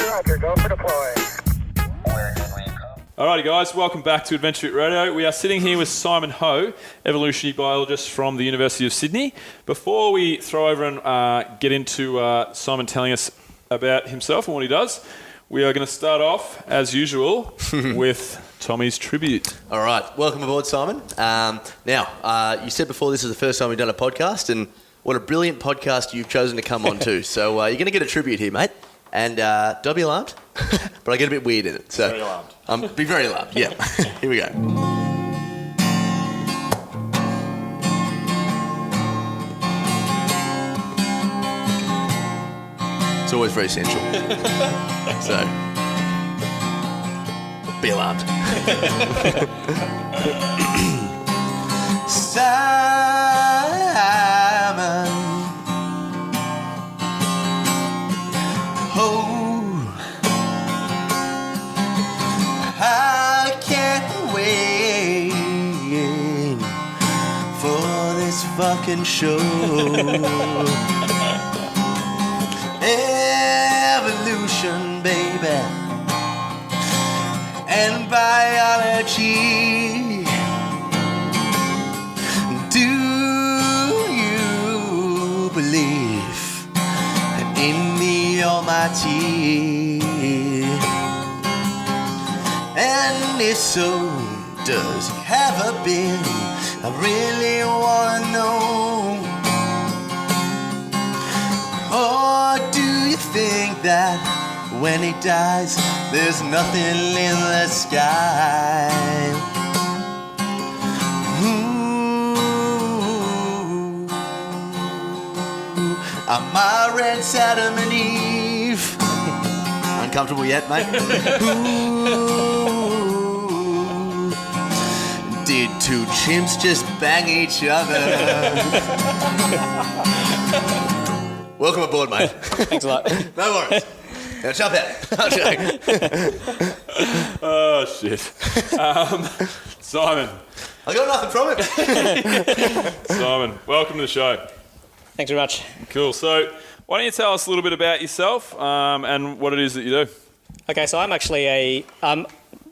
Roger, go for deploy. Alrighty guys, welcome back to Adventure Bit Radio. We are sitting here with Simon Ho, evolutionary biologist from the University of Sydney. Before we throw over and get into Simon telling us about himself and what he does, we are going to start off, as usual, with Tommy's tribute. All right, welcome aboard, Simon. Now, you said before this is the first time we've done a podcast, and what a brilliant podcast you've chosen to come on to. So you're going to get a tribute here, mate. And don't be alarmed, but I get a bit weird in it. So Very alarmed. Be very alarmed, yeah. Here we go. It's always very sensual. So, be alarmed. Simon. Oh, I can't wait for this fucking show. Evolution, baby, and biology. Do you believe in the Almighty? And if so, does he have a bin? I really wanna know. Or do you think that when he dies, there's nothing in the sky? Am I red Adam and Eve? Uncomfortable yet, mate? Ooh, did two chimps just bang each other? Welcome aboard, mate. Thanks a lot. No worries. Now jump out. I'm joking. Oh, shit. Simon. I got nothing from it. Simon, welcome to the show. Thanks very much. Cool. So, why don't you tell us a little bit about yourself and what it is that you do? Okay, so I'm actually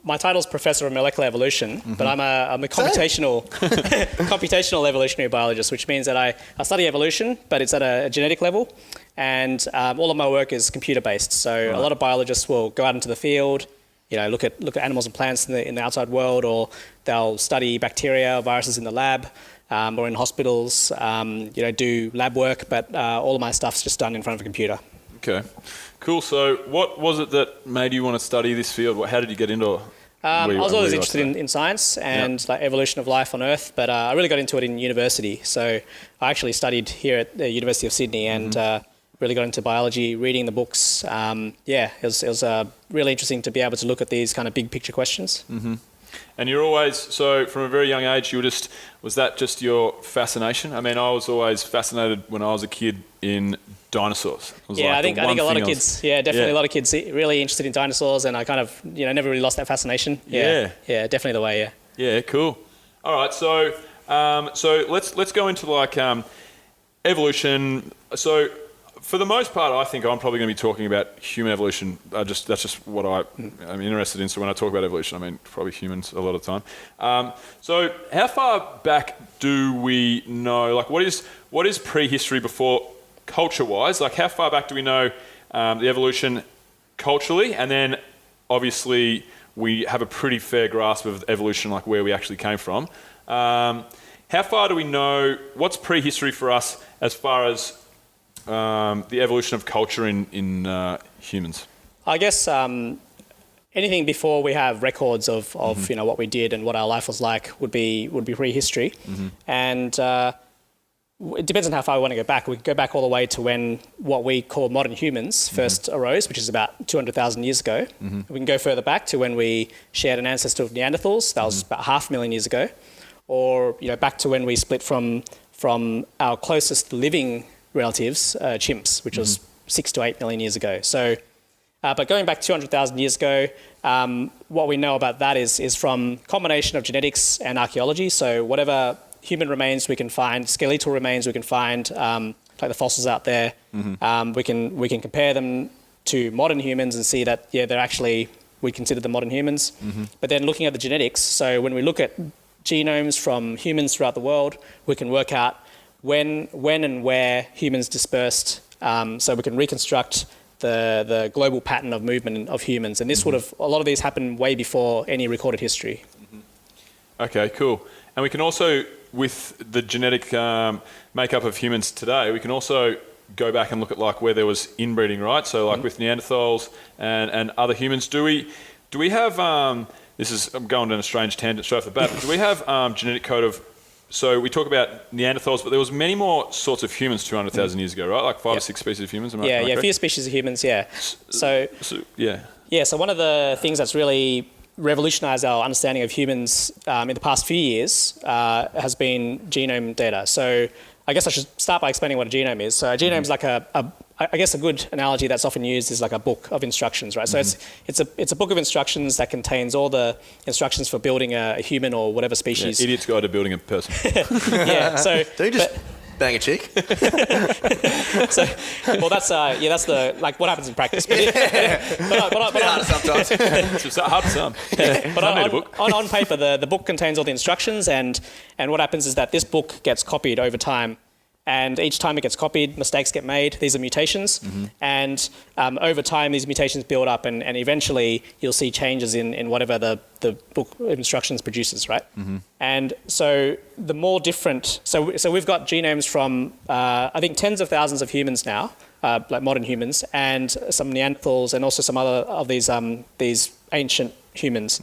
my title's Professor of Molecular Evolution, but I'm a computational evolutionary biologist, which means that I study evolution, but it's at a genetic level, and all of my work is computer-based. So a lot of biologists will go out into the field, look at animals and plants in the outside world, or they'll study bacteria or viruses in the lab. Or in hospitals, do lab work, but all of my stuff's just done in front of a computer. Okay, cool. So what was it that made you want to study this field? How did you get into it? I was always interested in science and like evolution of life on Earth, but I really got into it in university. So I actually studied here at the University of Sydney and really got into biology, reading the books. It was really interesting to be able to look at these kind of big picture questions. Mm-hmm. And you're always, so from a very young age, was that just your fascination? I mean, I was always fascinated when I was a kid in dinosaurs. I think a lot of kids, definitely a lot of kids really interested in dinosaurs, and I kind of, never really lost that fascination. Yeah, definitely the way, Yeah, cool. All right, so let's go into like evolution. So for the most part, I think I'm probably going to be talking about human evolution. That's just what I'm interested in. So when I talk about evolution, I mean probably humans a lot of the time. So how far back do we know? Like, what is prehistory before culture-wise? Like, how far back do we know the evolution culturally? And then obviously we have a pretty fair grasp of evolution, like where we actually came from. How far do we know? What's prehistory for us as far as the evolution of culture in humans? I guess anything before we have records of what we did and what our life was like would be prehistory, and it depends on how far we want to go back. We can go back all the way to when what we call modern humans first arose, which is about 200,000 years ago. We can go further back to when we shared an ancestor with Neanderthals. That was about 500,000 years ago, or back to when we split from our closest living relatives, chimps, which was 6 to 8 million years ago. So, but going back 200,000 years ago, what we know about that is from combination of genetics and archaeology. So whatever human remains we can find, skeletal remains we can find, like the fossils out there, we can compare them to modern humans and see that, they're actually, we consider them modern humans. But then looking at the genetics, so when we look at genomes from humans throughout the world, we can work out when and where humans dispersed, so we can reconstruct the global pattern of movement of humans. And this would have, a lot of these happened way before any recorded history. Okay, cool. And we can also, with the genetic makeup of humans today, we can also go back and look at like where there was inbreeding, right? So like with Neanderthals and other humans, do we have, I'm going down a strange tangent straight off the bat, but do we have genetic code of, so we talk about Neanderthals, but there was many more sorts of humans 200,000 years ago, right? Like 5 or 6 species of humans, am I a correct? few species of humans, So one of the things that's really revolutionized our understanding of humans in the past few years has been genome data. So I guess I should start by explaining what a genome is. So a genome is like I guess a good analogy that's often used is like a book of instructions, right? So it's a book of instructions that contains all the instructions for building a human or whatever species. Idiot's guide to building a person. So don't you just bang a chick? That's the like what happens in practice. But Hard sometimes. It's hard to some. But on paper, the book contains all the instructions, and what happens is that this book gets copied over time. And each time it gets copied, mistakes get made. These are mutations. And over time, these mutations build up, and eventually you'll see changes in whatever the book of instructions produces, right? And so the more different... So we've got genomes from, I think, tens of thousands of humans now, like modern humans, and some Neanderthals, and also some other of these ancient humans.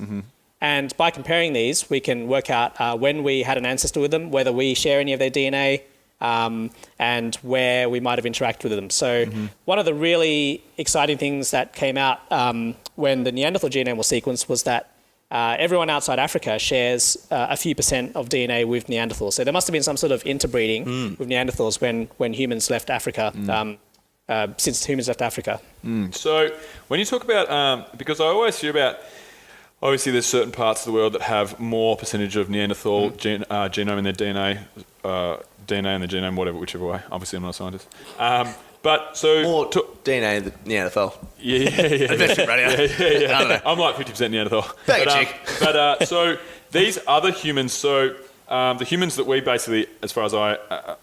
And by comparing these, we can work out when we had an ancestor with them, whether we share any of their DNA, and where we might have interacted with them. So one of the really exciting things that came out when the Neanderthal genome was sequenced was that everyone outside Africa shares a few % of DNA with Neanderthals. So there must have been some sort of interbreeding with Neanderthals when humans left Africa, since humans left Africa. So when you talk about, because I always hear about, obviously there's certain parts of the world that have more percentage of Neanderthal genome in their DNA, DNA in the genome, whichever way. Obviously, I'm not a scientist. But so... More DNA than Neanderthal. Yeah. I don't know. I'm like 50% Neanderthal. Bang a chick. So these other humans, so the humans that we basically, as far as I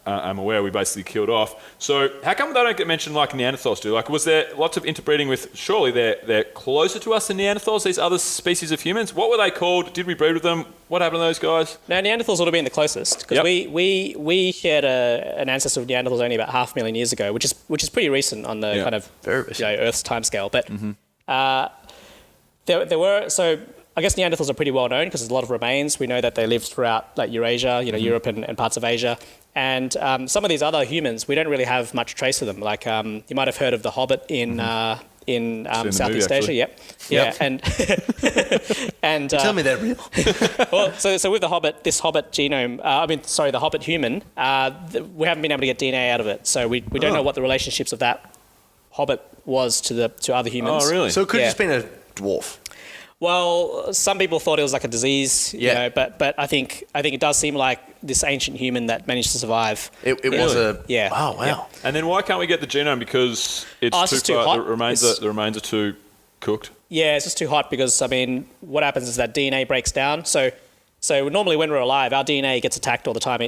am aware, we basically killed off. So how come they don't get mentioned like Neanderthals do? Like, was there lots of interbreeding with, surely they're closer to us than Neanderthals, these other species of humans? What were they called? Did we breed with them? What happened to those guys? No, Neanderthals would have been the closest, because we shared an ancestor of Neanderthals only about 500,000 years ago, which is pretty recent on the kind of Earth's timescale. But there were... So I guess Neanderthals are pretty well known because there's a lot of remains. We know that they lived throughout like Eurasia, Europe and parts of Asia. And some of these other humans, we don't really have much trace of them. Like you might have heard of the Hobbit in Southeast Asia. Yep. Yeah. And tell me they're real. Well, so with the Hobbit, this Hobbit genome, the Hobbit human, we haven't been able to get DNA out of it. So we don't know what the relationships of that Hobbit was to other humans. Oh, really? So it could have just been a dwarf. Well, some people thought it was like a disease, but I think it does seem like this ancient human that managed to survive. It was a... Yeah. Oh, wow. Yeah. And then why can't we get the genome? Because it's too hot. The remains are too cooked? Yeah, it's just too hot because, what happens is that DNA breaks down. So normally when we're alive, our DNA gets attacked all the time.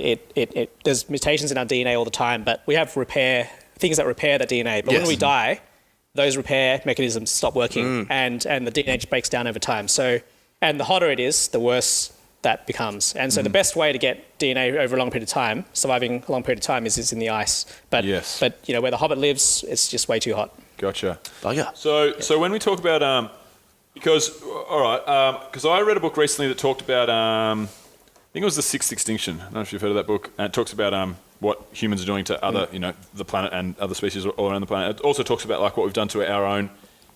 There's mutations in our DNA all the time, but we have things that repair the DNA. But when we die, those repair mechanisms stop working and the DNA just breaks down over time. So, and the hotter it is, the worse that becomes. And so the best way to get DNA over a long period of time, surviving a long period of time, is in the ice. But where the Hobbit lives, it's just way too hot. Gotcha. Bugger. So when we talk about because I read a book recently that talked about I think it was The Sixth Extinction. I don't know if you've heard of that book. And it talks about what humans are doing to other, the planet and other species all around the planet. It also talks about like what we've done to our own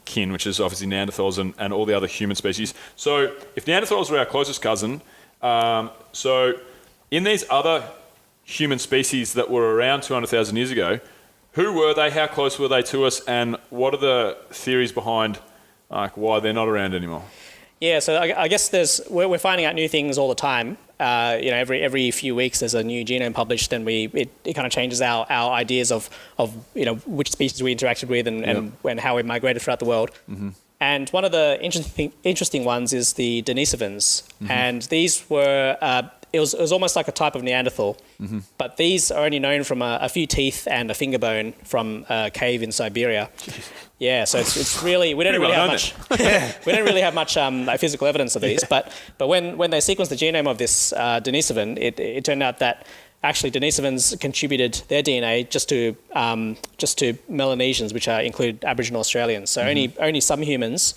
kin, which is obviously Neanderthals and all the other human species. So if Neanderthals were our closest cousin, so in these other human species that were around 200,000 years ago, who were they? How close were they to us? And what are the theories behind like why they're not around anymore? Yeah, so I guess we're finding out new things all the time. every few weeks there's a new genome published, and it kind of changes our ideas of which species we interacted with and how we migrated throughout the world. Mm-hmm. And one of the interesting ones is the Denisovans, and these were it was almost like a type of Neanderthal, but these are only known from a few teeth and a finger bone from a cave in Siberia. Yeah, so it's really we don't really have much we don't really have much physical evidence of these, but when they sequenced the genome of this Denisovan, it turned out that actually Denisovans contributed their DNA just to Melanesians, which include Aboriginal Australians. So only some humans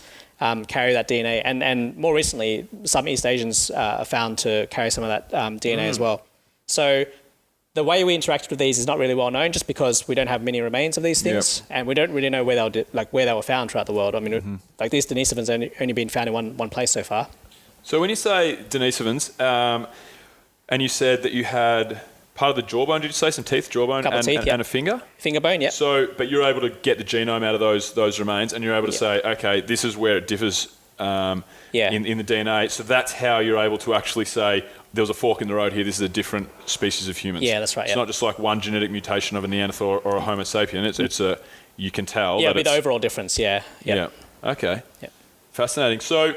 carry that DNA, and more recently, some East Asians are found to carry some of that DNA as well. So the way we interacted with these is not really well known, just because we don't have many remains of these things, and we don't really know where they were found throughout the world. I mean, like these Denisovans only been found in one place so far. So when you say Denisovans, and you said that you had part of the jawbone, did you say some teeth, jawbone, and a finger? Finger bone, yeah. So, but you're able to get the genome out of those remains, and you're able to say, okay, this is where it differs in the DNA. So that's how you're able to actually say there was a fork in the road here. This is a different species of humans. Yeah, that's right. It's not just like one genetic mutation of a Neanderthal or a Homo sapien. It's a you can tell. Yeah, the overall difference. Yeah. Yeah. Okay. Yeah. Fascinating. So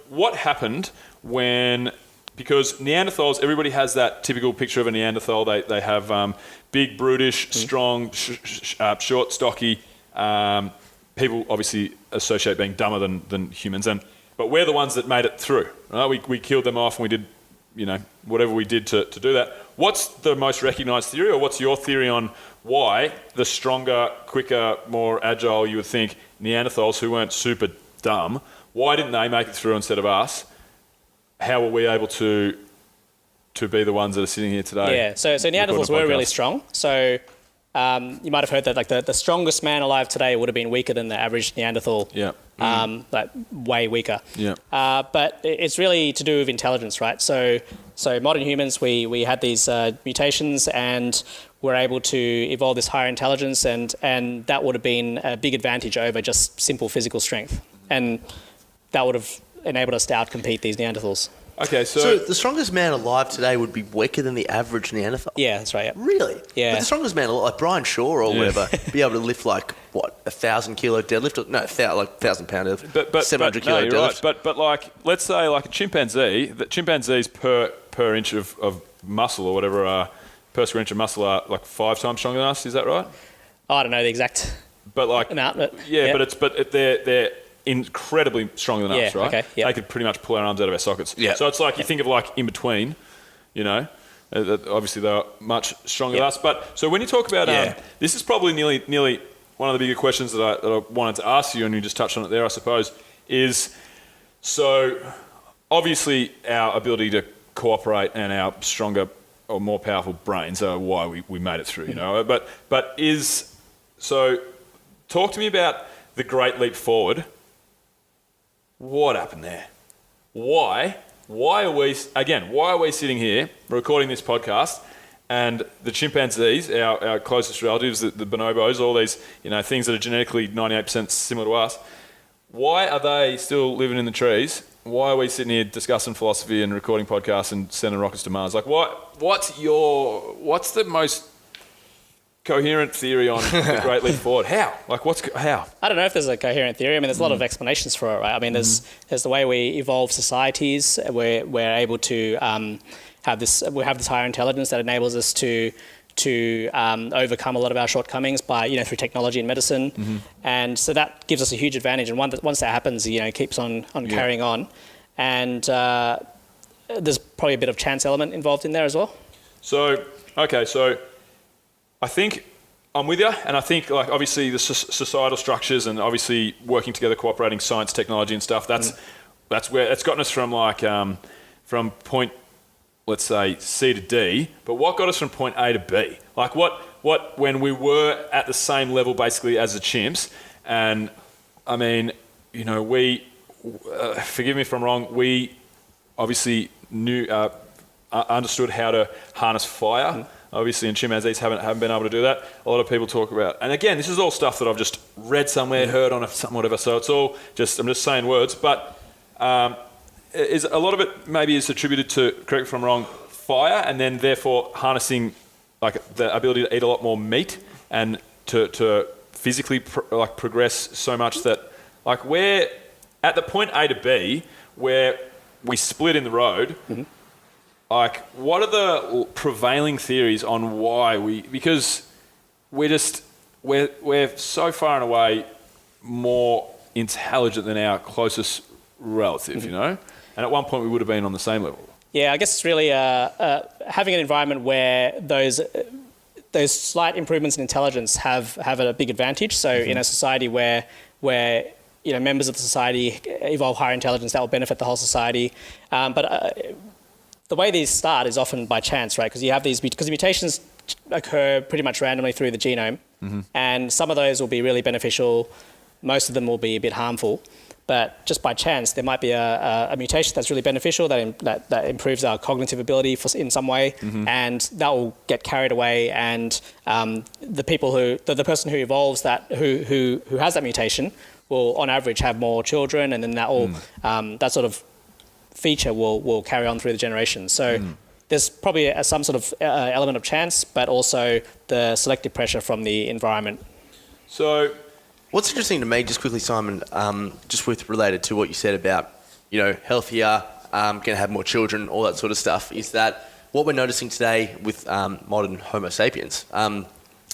what happened when? Because Neanderthals, everybody has that typical picture of a Neanderthal. They have big, brutish, strong, short, stocky. People obviously associate being dumber than humans, but we're the ones that made it through. Right? We killed them off, and we did, whatever we did to do that. What's the most recognised theory, or what's your theory on why the stronger, quicker, more agile, you would think, Neanderthals who weren't super dumb, why didn't they make it through instead of us? How were we able to be the ones that are sitting here today? Yeah, so Neanderthals were really strong. So you might have heard that like the strongest man alive today would have been weaker than the average Neanderthal. Yeah. Like way weaker. Yeah. But it's really to do with intelligence, right? So modern humans, we had these mutations, and we're able to evolve this higher intelligence, and that would have been a big advantage over just simple physical strength, and that would have enabled us to outcompete these Neanderthals. Okay, so the strongest man alive today would be weaker than the average Neanderthal? Yeah, that's right. Yeah. Really? Yeah. But the strongest man alive, like Brian Shaw or whatever, be able to lift like, 1,000 kilo deadlift? No, 1,000 pound deadlift. But 700 kilo deadlift. Right. But like, let's say like a chimpanzee, that chimpanzees per inch of muscle or whatever, per square inch of muscle are like 5 times stronger than us. Is that right? Oh, I don't know the exact amount. But they're incredibly stronger than us, right? Okay, yeah. They could pretty much pull our arms out of our sockets. Yeah. So it's like you think of like in between, obviously they're much stronger than us. But so when you talk about this is probably nearly one of the bigger questions that I wanted to ask you, and you just touched on it there, I suppose, is so obviously our ability to cooperate and our stronger or more powerful brains are why we made it through, so talk to me about the Great Leap Forward. What happened there? Why are we sitting here recording this podcast, and the chimpanzees, our closest relatives, the bonobos, all these things that are genetically 98% similar to us, why are they still living in the trees? Why are we sitting here discussing philosophy and recording podcasts and sending rockets to Mars? Like, what's the most coherent theory on the Great Leap Forward? How? Like, how? I don't know if there's a coherent theory. I mean, there's a lot of explanations for it, right? I mean, there's the way we evolve societies. We're able to have this higher intelligence that enables us to overcome a lot of our shortcomings by through technology and medicine, and so that gives us a huge advantage. And once that happens, it keeps on carrying on, and there's probably a bit of chance element involved in there as well. So I think I'm with you, and I think like obviously the societal structures and obviously working together, cooperating, science, technology, and stuff. That's where it's gotten us from from point, let's say, C to D. But what got us from point A to B? Like what when we were at the same level basically as the chimps, and I mean, we forgive me if I'm wrong. We obviously understood how to harness fire. Obviously, and chimpanzees haven't been able to do that. A lot of people talk about, and again, this is all stuff that I've just read somewhere, heard on something, whatever. So it's all I'm just saying words. But is a lot of it maybe is attributed to, correct me if I'm wrong, fire, and then therefore harnessing like the ability to eat a lot more meat and to physically progress so much that like we're at the point A to B where we split in the road. Like, what are the prevailing theories on why because we're so far and away more intelligent than our closest relative, you know? And at one point we would have been on the same level. Yeah, I guess it's really having an environment where those slight improvements in intelligence have a big advantage. So in a society where members of the society evolve higher intelligence, that will benefit the whole society. But the way these start is often by chance, right? Because you have because the mutations occur pretty much randomly through the genome, and some of those will be really beneficial. Most of them will be a bit harmful. But just by chance, there might be a mutation that's really beneficial that improves our cognitive ability in some way, and that will get carried away. And the person who evolves who has that mutation will, on average, have more children, and then that sort of feature will carry on through the generations. So there's probably some sort of element of chance, but also the selective pressure from the environment. So what's interesting to me, just quickly, Simon, just related to what you said about, healthier, going to have more children, all that sort of stuff, is that what we're noticing today with modern Homo sapiens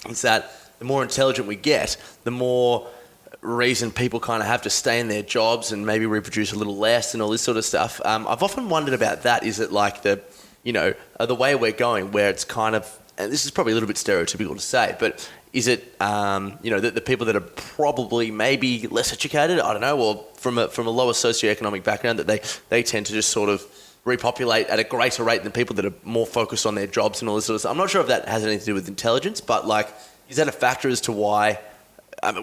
is that the more intelligent we get, the more reason people kind of have to stay in their jobs and maybe reproduce a little less and all this sort of stuff. I've often wondered about that. Is it like the way we're going, where it's kind of, and this is probably a little bit stereotypical to say, but is it, the people that are probably maybe less educated, I don't know, or from a lower socioeconomic background, that they tend to just sort of repopulate at a greater rate than people that are more focused on their jobs and all this sort of stuff. I'm not sure if that has anything to do with intelligence, but like, is that a factor as to why?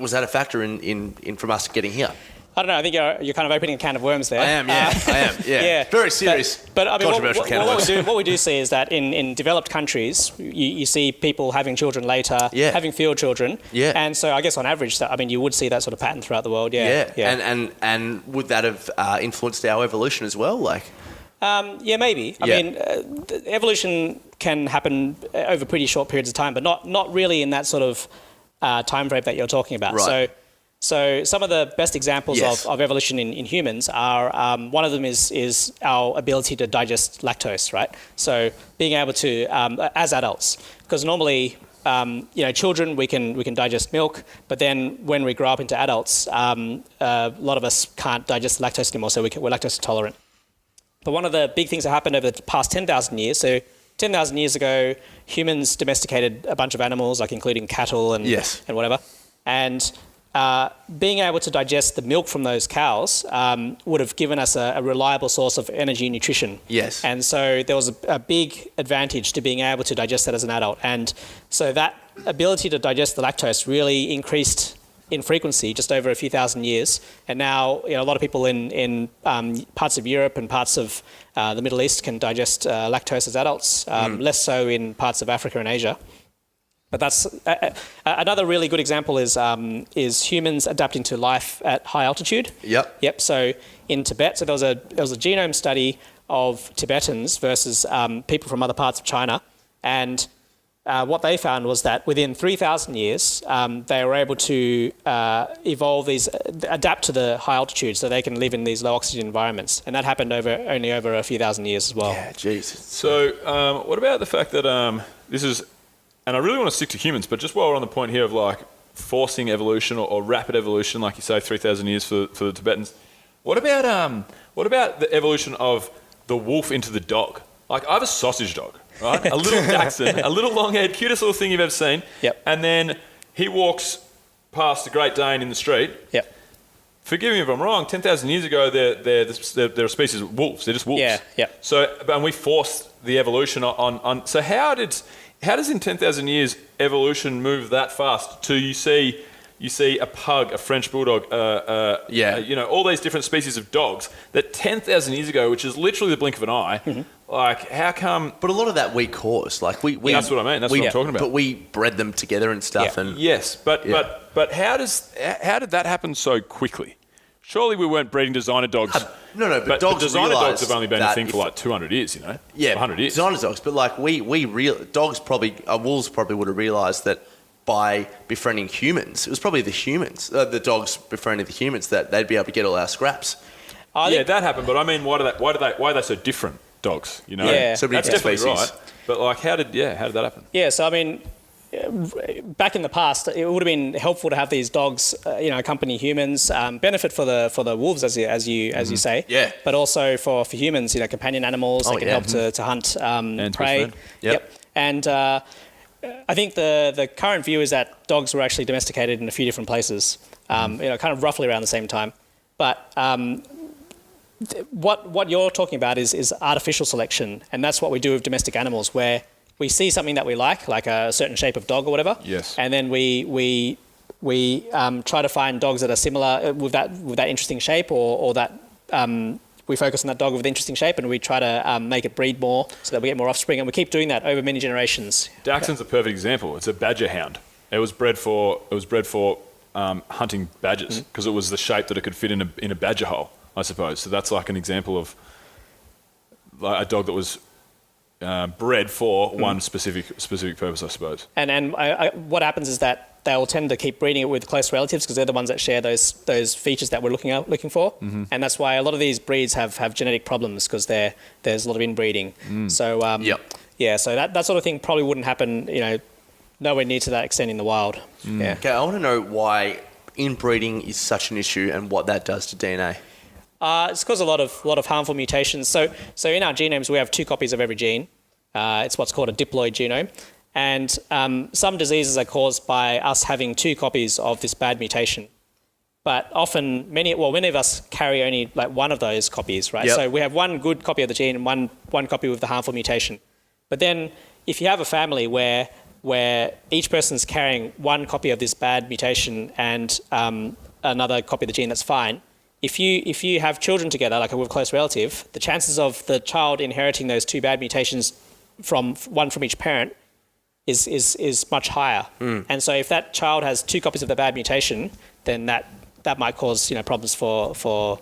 Was that a factor in from us getting here? I don't know. I think you're kind of opening a can of worms there. I am. Yeah. Very serious. But I mean, controversial can of worms. what we do see is that in developed countries, you see people having children later, having fewer children. Yeah. And so I guess on average, you would see that sort of pattern throughout the world. Yeah. And would that have influenced our evolution as well? Like. Yeah, maybe. I mean, evolution can happen over pretty short periods of time, but not really in that sort of time frame that you're talking about. Right. So some of the best examples of evolution in humans are, one of them is our ability to digest lactose, right? So being able to, as adults, because normally, children, we can digest milk, but then when we grow up into adults, a lot of us can't digest lactose anymore, so we're lactose intolerant. But one of the big things that happened over the past 10,000 years, so 10,000 years ago, humans domesticated a bunch of animals, like including cattle and whatever. And being able to digest the milk from those cows would have given us a reliable source of energy and nutrition. Yes. And so there was a big advantage to being able to digest that as an adult. And so that ability to digest the lactose really increased in frequency just over a few thousand years. And now a lot of people in parts of Europe and parts of the Middle East can digest lactose as adults, less so in parts of Africa and Asia. But that's another really good example is humans adapting to life at high altitude. Yep. So in Tibet, there was a genome study of Tibetans versus people from other parts of China, and what they found was that within 3,000 years, they were able to adapt to the high altitude so they can live in these low oxygen environments. And that happened only over a few thousand years as well. Yeah, jeez. So what about the fact that this is, and I really want to stick to humans, but just while we're on the point here of like forcing evolution or rapid evolution, like you say, 3,000 years for the Tibetans, what about the evolution of the wolf into the dog? Like, I have a sausage dog, right? A little Dachshund, a little long-haired, cutest little thing you've ever seen. Yep. And then he walks past a Great Dane in the street. Yep. Forgive me if I'm wrong, 10,000 years ago, they're a species of wolves. They're just wolves. Yeah. So, and we forced the evolution on. So how does in 10,000 years evolution move that fast to you see a pug, a French bulldog, all these different species of dogs that 10,000 years ago, which is literally the blink of an eye, like how come? But a lot of that we caused, like we that's what I mean. That's what I'm talking about. But we bred them together and stuff. Yeah. And yes, but how did that happen so quickly? surely we weren't breeding designer dogs. No, but the dogs designer dogs realised have only been a that thing for if- like 200 years, 100 years. designer dogs. But like dogs probably, wolves probably would have realised that by befriending humans, it was probably the dogs befriending the humans that they'd be able to get all our scraps. Yeah, that happened. But I mean, why are they so different, dogs? Yeah. So many That's different definitely species. right. But like, how did that happen? Yeah, so I mean, back in the past, it would have been helpful to have these dogs, accompany humans, benefit for the wolves, as you say. Yeah. But also for humans, companion animals that can help to hunt And prey. befriend. Yep. And I think the current view is that dogs were actually domesticated in a few different places, kind of roughly around the same time. But what you're talking about is artificial selection, and that's what we do with domestic animals, where we see something that we like a certain shape of dog or whatever. Yes. And then we try to find dogs that are similar with that interesting shape, or that we focus on that dog with interesting shape, and we try to make it breed more so that we get more offspring, and we keep doing that over many generations. Dachshund's a perfect example. It's a badger hound. It was bred for hunting badgers because it was the shape that it could fit in a badger hole, I suppose. So that's like an example of like a dog that was bred for one specific purpose, I suppose. And what happens is that they will tend to keep breeding it with close relatives because they're the ones that share those features that we're looking for. And that's why a lot of these breeds have genetic problems, because there's a lot of inbreeding. So so that sort of thing probably wouldn't happen, nowhere near to that extent in the wild. Yeah. Okay, I want to know why inbreeding is such an issue and what that does to DNA. It's caused a lot of harmful mutations. So in our genomes, we have 2 copies of every gene. It's what's called a diploid genome. And some diseases are caused by us having 2 copies of this bad mutation. But often, many of us carry only like one of those copies, right? Yep. So we have one good copy of the gene and one copy with the harmful mutation. But then if you have a family where each person's carrying one copy of this bad mutation and another copy of the gene that's fine, if you have children together, like with a close relative, the chances of the child inheriting those 2 bad mutations from each parent is much higher. And so if that child has 2 copies of the bad mutation, then that might cause problems for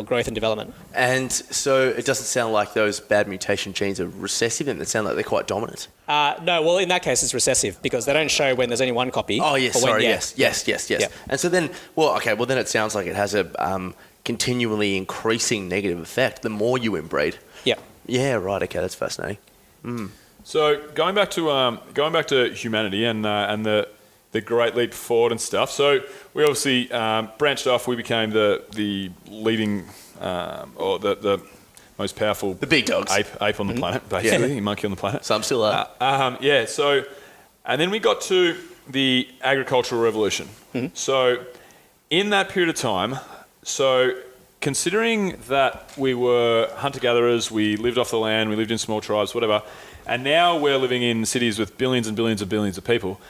growth and development. And so it doesn't sound like those bad mutation genes are recessive, and it sounds like they're quite dominant. No, well, in that case, it's recessive because they don't show when there's only one copy. Oh, yes, or when, sorry, yeah. yes. Yeah. And so then, then it sounds like it has a continually increasing negative effect the more you inbreed. Yeah. Yeah, right, okay, that's fascinating. So going back to humanity and the Great Leap Forward and stuff. So we obviously branched off. We became the leading or the most powerful, The big dogs. ape on the planet, basically, monkey on the planet. Some still are. So and then we got to the agricultural revolution. So in that period of time, considering that we were hunter-gatherers, we lived off the land, we lived in small tribes, whatever, and now we're living in cities with billions and billions and billions of people,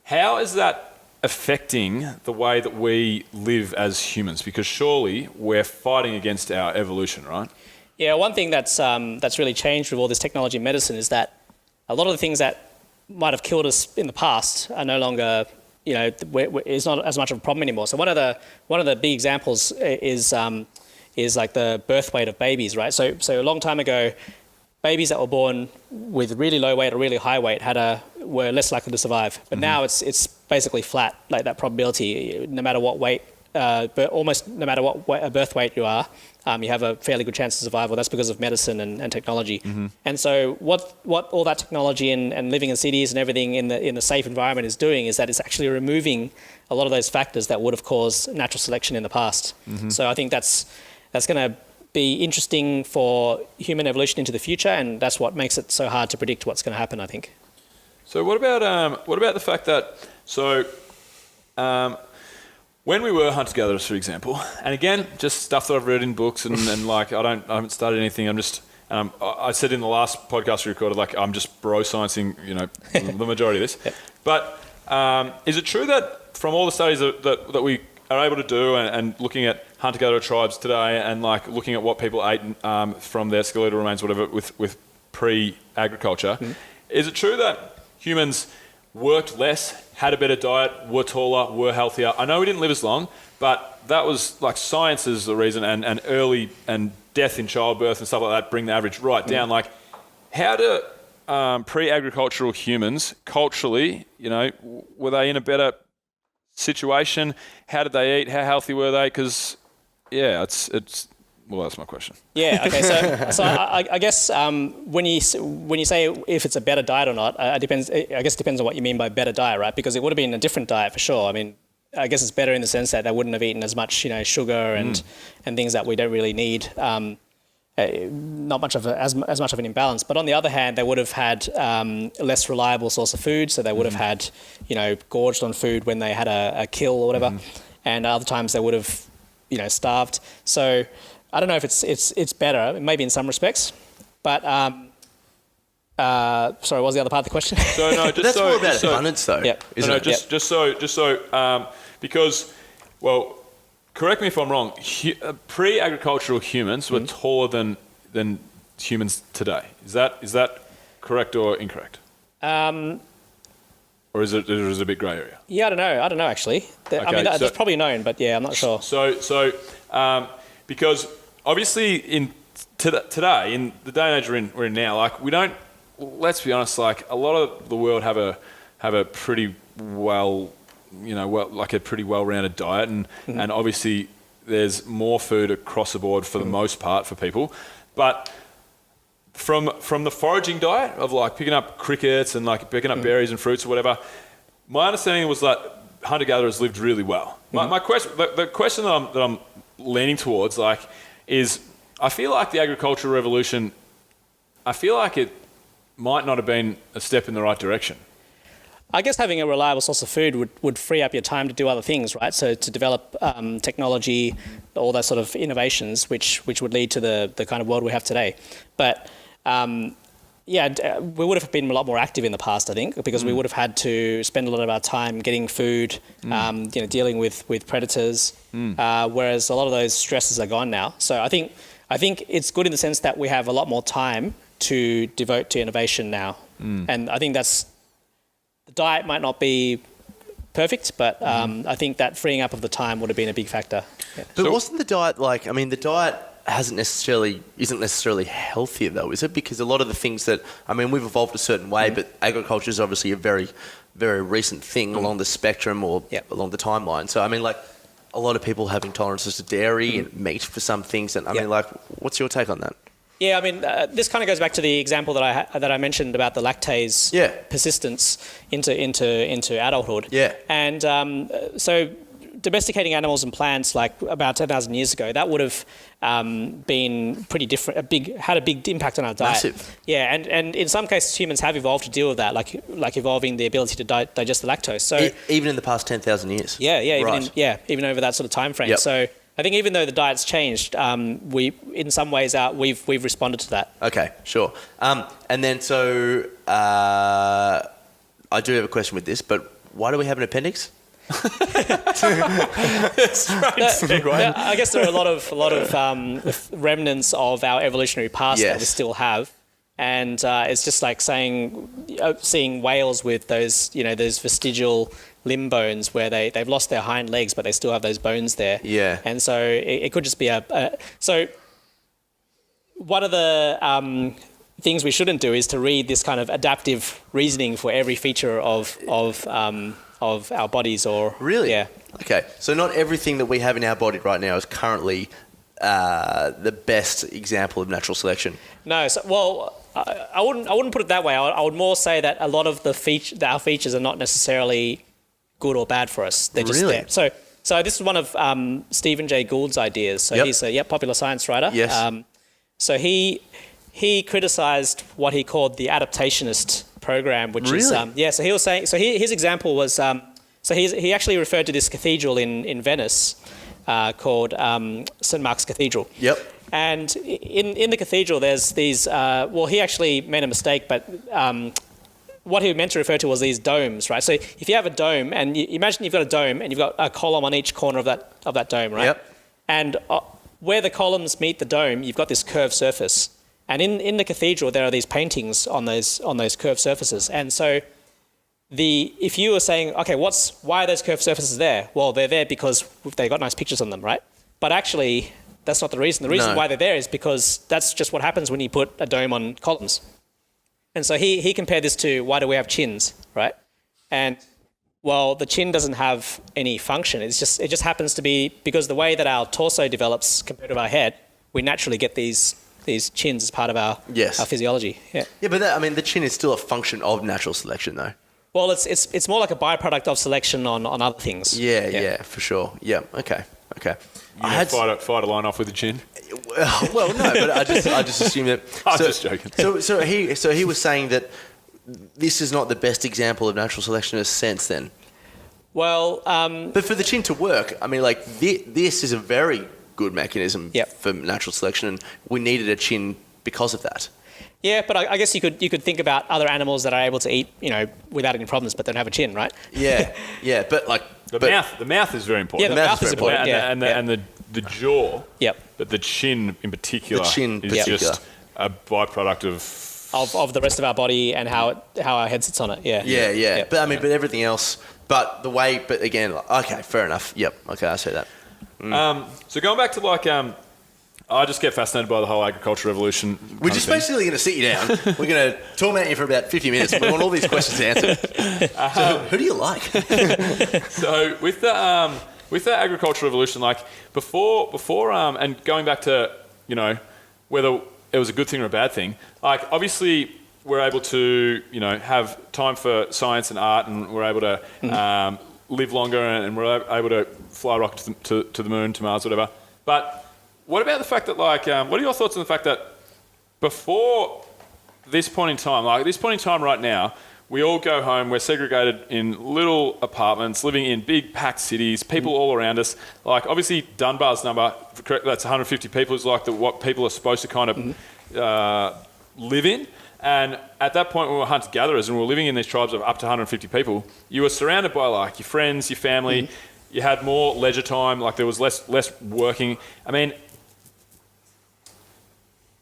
how is that affecting the way that we live as humans? Because surely we're fighting against our evolution, right? Yeah, one thing that's really changed with all this technology in medicine is that a lot of the things that might have killed us in the past are no longer, it's not as much of a problem anymore. So one of the big examples is like the birth weight of babies, right? So a long time ago, babies that were born with really low weight or really high weight were less likely to survive. But now it's basically flat, like that probability, no matter what weight, but almost no matter what birth weight you are, you have a fairly good chance of survival. That's because of medicine and technology. And so what all that technology and living in cities and everything in the safe environment is doing is that it's actually removing a lot of those factors that would have caused natural selection in the past. So I think that's going to be interesting for human evolution into the future, and that's what makes it so hard to predict what's going to happen, I think. So what about the fact that when we were hunter-gatherers, for example, and again, just stuff that I've read in books and like I haven't studied anything. I said in the last podcast we recorded, like I'm just bro-sciencing, the majority of this. Yep. But is it true that from all the studies that we are able to do and looking at hunter-gatherer tribes today and like looking at what people ate from their skeletal remains, whatever, with pre-agriculture, is it true that humans worked less, had a better diet, were taller, were healthier. I know we didn't live as long, but that was like science is the reason, and early and death in childbirth and stuff like that bring the average right down. Like, how do pre-agricultural humans culturally, were they in a better situation? How did they eat? How healthy were they? Because well, that's my question. Yeah. Okay. So I guess when you say if it's a better diet or not, it depends. I guess it depends on what you mean by better diet, right? Because it would have been a different diet for sure. I mean, I guess it's better in the sense that they wouldn't have eaten as much, sugar and things that we don't really need. Not much of as much of an imbalance. But on the other hand, they would have had less reliable source of food. So they would have had, gorged on food when they had a kill or whatever, and other times they would have, starved. So I don't know if it's better, maybe in some respects, but sorry, what was the other part of the question? So no, just that's so, more about just so, abundance, though. Yep. Isn't it? just so because, well, correct me if I'm wrong. Pre-agricultural humans were taller than humans today. Is that correct or incorrect? Or is it a bit grey area? Yeah, I don't know actually. I mean, that's probably known, but yeah, I'm not sure. So because obviously today, in the day and age we're in now, like we don't. Let's be honest. Like a lot of the world have a pretty a pretty well-rounded diet, and obviously there's more food across the board for the most part for people, but from the foraging diet of like picking up crickets and like picking up berries and fruits or whatever, my understanding was that hunter-gatherers lived really well. My question, the question that I'm leaning towards, like, is I feel like the agricultural revolution, I feel like it might not have been a step in the right direction. I guess having a reliable source of food would free up your time to do other things, right? So to develop technology, all those sort of innovations, which would lead to the kind of world we have today. But we would have been a lot more active in the past, I think, because we would have had to spend a lot of our time getting food, dealing with predators, whereas a lot of those stresses are gone now. So I think it's good in the sense that we have a lot more time to devote to innovation now. And I think the diet might not be perfect, but I think that freeing up of the time would have been a big factor. Yeah. But wasn't the diet the diet isn't necessarily healthier though, is it? Because a lot of the things that, we've evolved a certain way, but agriculture is obviously a very, very recent thing along the spectrum or along the timeline. So, a lot of people have intolerances to dairy and meat for some things. And what's your take on that? Yeah, this kind of goes back to the example that I mentioned about the lactase persistence into adulthood. Yeah. And so domesticating animals and plants like about 10,000 years ago, that would have been pretty different, had a big impact on our diet. Massive. Yeah, and in some cases humans have evolved to deal with that, like evolving the ability to digest the lactose. So even in the past 10,000 years? Yeah, right. Even over that sort of time frame. Yep. So I think even though the diet's changed, we in some ways we've responded to that. Okay, sure. And then so I do have a question with this, but why do we have an appendix? I guess there are a lot of remnants of our evolutionary past that we still have, and it's just like seeing whales with those those vestigial limb bones where they've lost their hind legs but they still have those bones there. Yeah, and so it could just be so. One of the things we shouldn't do is to read this kind of adaptive reasoning for every feature of our bodies or... Really? Yeah. Okay, so not everything that we have in our body right now is currently the best example of natural selection. No, I wouldn't put it that way. I would more say that a lot of our features are not necessarily good or bad for us. They're just there. So this is one of Stephen Jay Gould's ideas. So he's a popular science writer. Yes. So he criticised what he called the adaptationist program, which is so he was saying. So his example was he actually referred to this cathedral in Venice called St. Mark's Cathedral. Yep. And in the cathedral, there's these. He actually made a mistake, but what he meant to refer to was these domes, right? So if you have a dome, and imagine you've got a dome, and you've got a column on each corner of that dome, right? Yep. And where the columns meet the dome, you've got this curved surface. And in the cathedral, there are these paintings on those curved surfaces. And so if you were saying, okay, why are those curved surfaces there? Well, they're there because they got nice pictures on them, right? But actually, that's not the reason. The reason why they're there is because that's just what happens when you put a dome on columns. And so he compared this to, why do we have chins, right? And well, the chin doesn't have any function. It just happens to be because the way that our torso develops compared to our head, we naturally get these chins as part of our physiology. Yeah. Yeah, but the chin is still a function of natural selection, though. Well, it's more like a byproduct of selection on other things. Yeah, for sure. Yeah, okay. You fight a line off with a chin. Well, no, but I just assume that. I'm just joking. So he was saying that this is not the best example of natural selection in a sense, then. Well, but for the chin to work, this is a very good mechanism for natural selection, and we needed a chin because of that. Yeah, but I guess you could think about other animals that are able to eat, without any problems, but don't have a chin, right? Yeah, but the mouth is very important. Yeah, the mouth is important. And the jaw. Yep. But the chin in particular is just a byproduct of the rest of our body and how our head sits on it. Yeah. Yeah. But but everything else. But again, okay, fair enough. Yep. Okay, I see that. So going back to I just get fascinated by the whole agricultural revolution. We're just basically going to sit you down. We're going to torment you for about 50 minutes. We want all these questions answered. So who do you like? So with the agricultural revolution, before and going back to whether it was a good thing or a bad thing, obviously we're able to have time for science and art, and we're able to live longer, and we're able to fly rockets to the moon, to Mars, whatever. But what about the fact that, what are your thoughts on the fact that before this point in time, this point in time right now, we all go home, we're segregated in little apartments, living in big packed cities, people all around us. Obviously Dunbar's number, that's 150 people, is what people are supposed to kind of live in. And at that point, when we were hunter-gatherers and we were living in these tribes of up to 150 people, you were surrounded by your friends, your family. You had more leisure time. There was less working.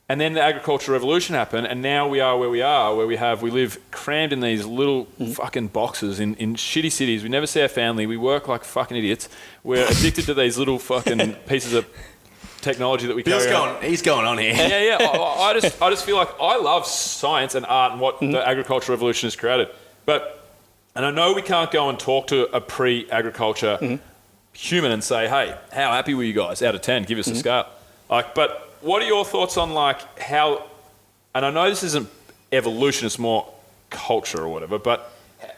And then the agricultural revolution happened, and now we are where we are, where we live crammed in these little fucking boxes in shitty cities. We never see our family. We work like fucking idiots. We're addicted to these little fucking pieces of technology that we carry around. He's going on here. Yeah. I just feel like I love science and art and what the agricultural revolution has created. And I know we can't go and talk to a pre-agriculture human and say, hey, how happy were you guys out of 10? Give us a scale. But what are your thoughts on how, and I know this isn't evolution, it's more culture or whatever, but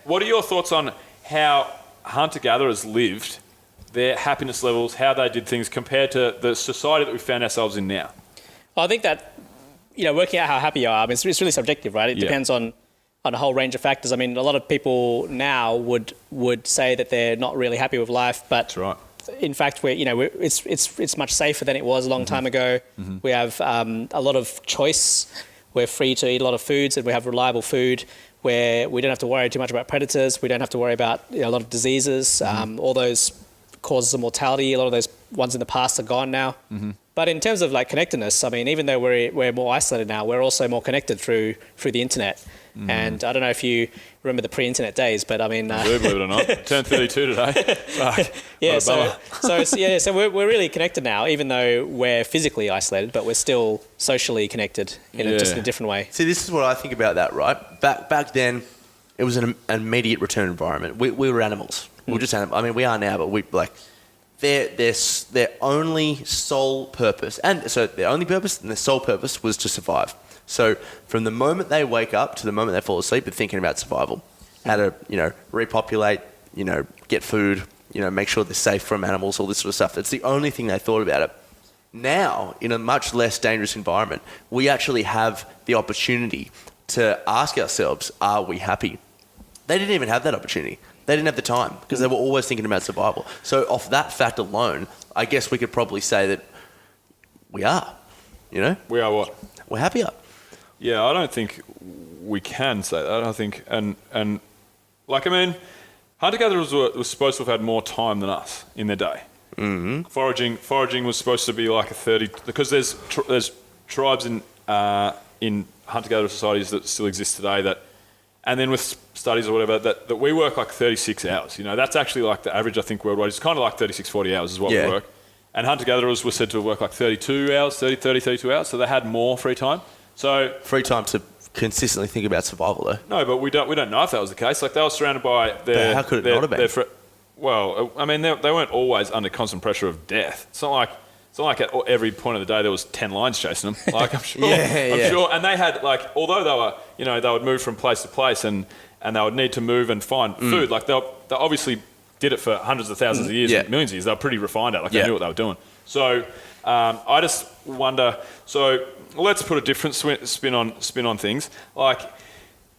what are your thoughts on how hunter-gatherers lived, their happiness levels, how they did things compared to the society that we found ourselves in now? Well, I think that, working out how happy you are, it's really subjective, right? It depends on a whole range of factors. A lot of people now would say that they're not really happy with life, but that's right. In fact, it's much safer than it was a long time ago. We have a lot of choice. We're free to eat a lot of foods, and we have reliable food where we don't have to worry too much about predators. We don't have to worry about a lot of diseases. All those causes of mortality, a lot of those ones in the past are gone now. But in terms of connectedness, even though we're more isolated now, we're also more connected through the internet. And I don't know if you remember the pre-internet days, but I do, believe it or not. Turned 32 today. So we're really connected now, even though we're physically isolated, but we're still socially connected in just a different way. See, this is what I think about that, right? Back then, it was an immediate return environment. We were animals. We were just animals. We are now, but their only sole purpose, and so their only purpose and their sole purpose was to survive. So from the moment they wake up to the moment they fall asleep, they're thinking about survival, how to repopulate, get food, make sure they're safe from animals, all this sort of stuff. That's the only thing they thought about it. Now, in a much less dangerous environment, we actually have the opportunity to ask ourselves, are we happy? They didn't even have that opportunity. They didn't have the time because they were always thinking about survival. So off that fact alone, I guess we could probably say that we are, We are what? We're happier. Yeah, I don't think we can say that. I think, hunter-gatherers were supposed to have had more time than us in their day. Foraging was supposed to be a 30, because there's tribes in hunter-gatherer societies that still exist today that and then with studies or whatever, that we work like 36 hours. You know, that's actually like the average, I think, worldwide. It's kind of like 36, 40 hours is what we work. And hunter-gatherers were said to work like 32 hours, 32 hours, so they had more free time. So Free time to consistently think about survival, though. no, but we don't know if that was the case. Like they were surrounded by But how could it not have been? Well, I mean, they weren't always under constant pressure of death. It's not like at every point of the day there was 10 lions chasing them. Like I'm sure, I'm sure. And they had like, although they were, you know, they would move from place to place and they would need to move and find food. Like they obviously did it for hundreds of thousands of years, and millions of years. They were pretty refined at it. Like they knew what they were doing. So I just wonder. So let's put a different spin on things. Like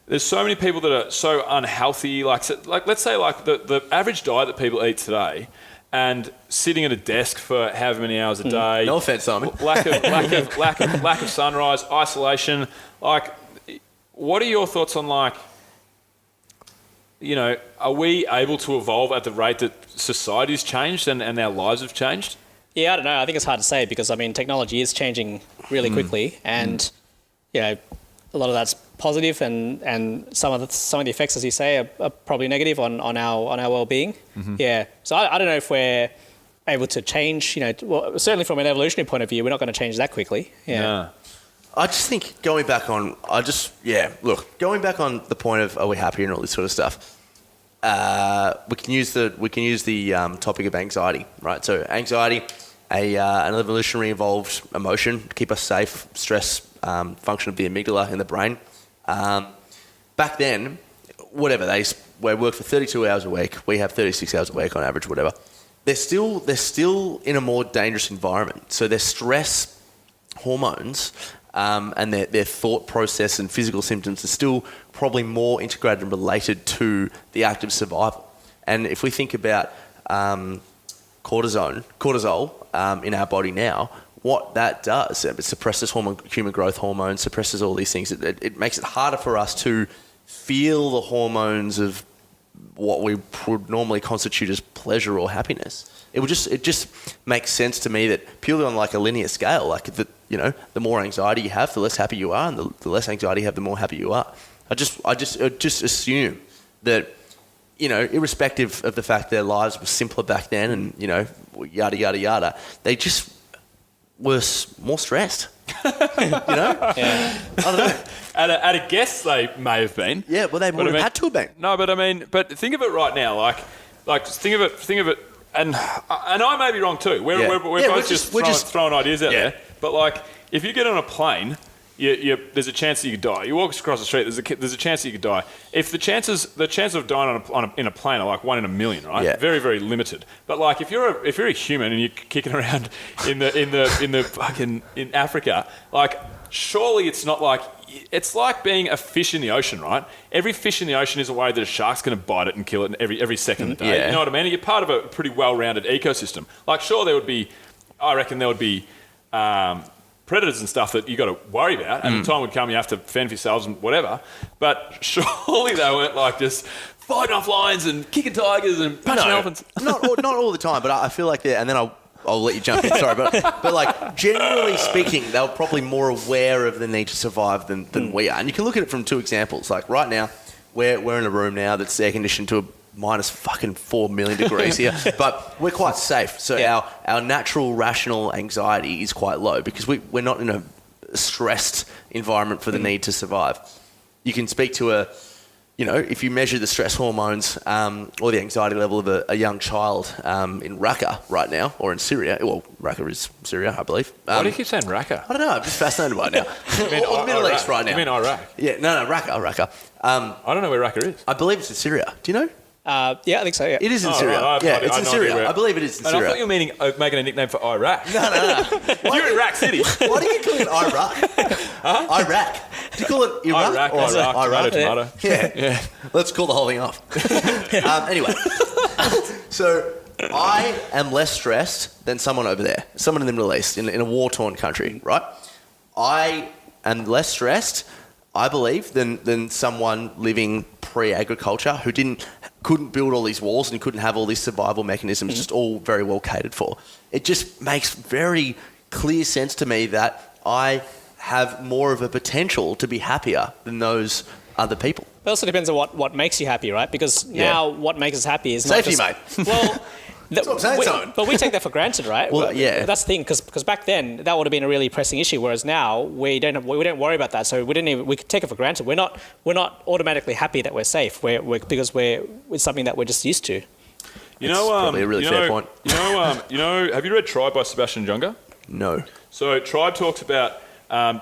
there's so many people that are so unhealthy. Like let's say like the average diet that people eat today, and sitting at a desk for however many hours a day. No offense, Simon. Lack of sunrise, isolation. Like, what are your thoughts on like? You know, are we able to evolve at the rate that society's changed and our lives have changed? Yeah, I don't know. I think it's hard to say because, I mean, technology is changing really quickly and, you know, a lot of that's positive and some of the effects, as you say, are probably negative on our well-being. Yeah. So I don't know if we're able to change, you know, well, certainly from an evolutionary point of view, we're not going to change that quickly. Yeah. I just think going back on the point of are we happy and all this sort of stuff, we can use the topic of anxiety, right? So anxiety, an evolutionary evolved emotion to keep us safe, stress, function of the amygdala in the brain. Back then, whatever, they work for 32 hours a week. We have 36 hours a week on average, whatever. They're still in a more dangerous environment. So their stress hormones and their thought process and physical symptoms are still probably more integrated and related to the act of survival. And if we think about cortisol in our body now, what that does, it suppresses human growth hormone, suppresses all these things. It makes it harder for us to feel the hormones of what we would normally constitute as pleasure or happiness. It just makes sense to me that purely on like a linear scale, like the more anxiety you have, the less happy you are, and the less anxiety you have, the more happy you are. I just assume that, you know, irrespective of the fact their lives were simpler back then, and you know, yada yada yada, they just were more stressed. You know? Yeah. I don't know. At a guess, they may have been. Yeah, well, they would have had to have been. No, but I mean, but think of it right now. Like think of it, and I may be wrong too. We're both just throwing ideas out there. But like, if you get on a plane, there's a chance that you could die. You walk across the street, there's a chance that you could die. If the chances of dying in a plane are like 1 in a million, right? Yeah. Very, very limited. But like, if you're a human and you're kicking around in Africa, like, surely it's not like, it's like being a fish in the ocean, right? Every fish in the ocean isn't worried that a shark's going to bite it and kill it every second of the day. Yeah. You know what I mean? You're part of a pretty well-rounded ecosystem. Like, sure, I reckon there would be predators and stuff that you got to worry about, and the time would come you have to fend for yourselves and whatever. But surely they weren't like just fighting off lions and kicking tigers and punching elephants. Not all the time, but I feel like and then I'll let you jump in. Sorry, but like generally speaking, they were probably more aware of the need to survive than we are. And you can look at it from two examples. Like right now, we're in a room now that's air conditioned to a minus fucking 4 million degrees here, but we're quite safe. So our natural rational anxiety is quite low because we're not in a stressed environment for the need to survive. You can speak to if you measure the stress hormones or the anxiety level of a young child in Raqqa right now, or in Syria. Well, Raqqa is Syria, I believe. Why do you keep saying Raqqa? I don't know. I'm just fascinated by it now. Or the Middle East right now. You mean Iraq? Yeah, no, Raqqa. I don't know where Raqqa is. I believe it's in Syria. Do you know? Yeah, I think so, yeah. It is in Syria. Right. It's in Syria. I believe it is in Syria. I thought you were meaning making a nickname for Iraq. No. You're in Iraq City. Why do you call it Iraq? Iraq. Do you call it Iraq? Iraq. Tomato. Yeah. Let's call the whole thing off. Anyway, so I am less stressed than someone over there, someone in the Middle East, in a war-torn country, right? I am less stressed, I believe, than someone living pre-agriculture who couldn't build all these walls and couldn't have all these survival mechanisms just all very well catered for. It just makes very clear sense to me that I have more of a potential to be happier than those other people. It also depends on what makes you happy, right? Because now what makes us happy is Safety, not mate. just, Well, That's what I'm saying, Simon. but we take that for granted, right? Well, yeah. That's the thing, because back then that would have been a really pressing issue, whereas now we don't worry about that. So we could take it for granted. We're not automatically happy that we're safe. Because it's something that we're just used to. Probably a really fair point. Have you read Tribe by Sebastian Junger? No. So Tribe talks about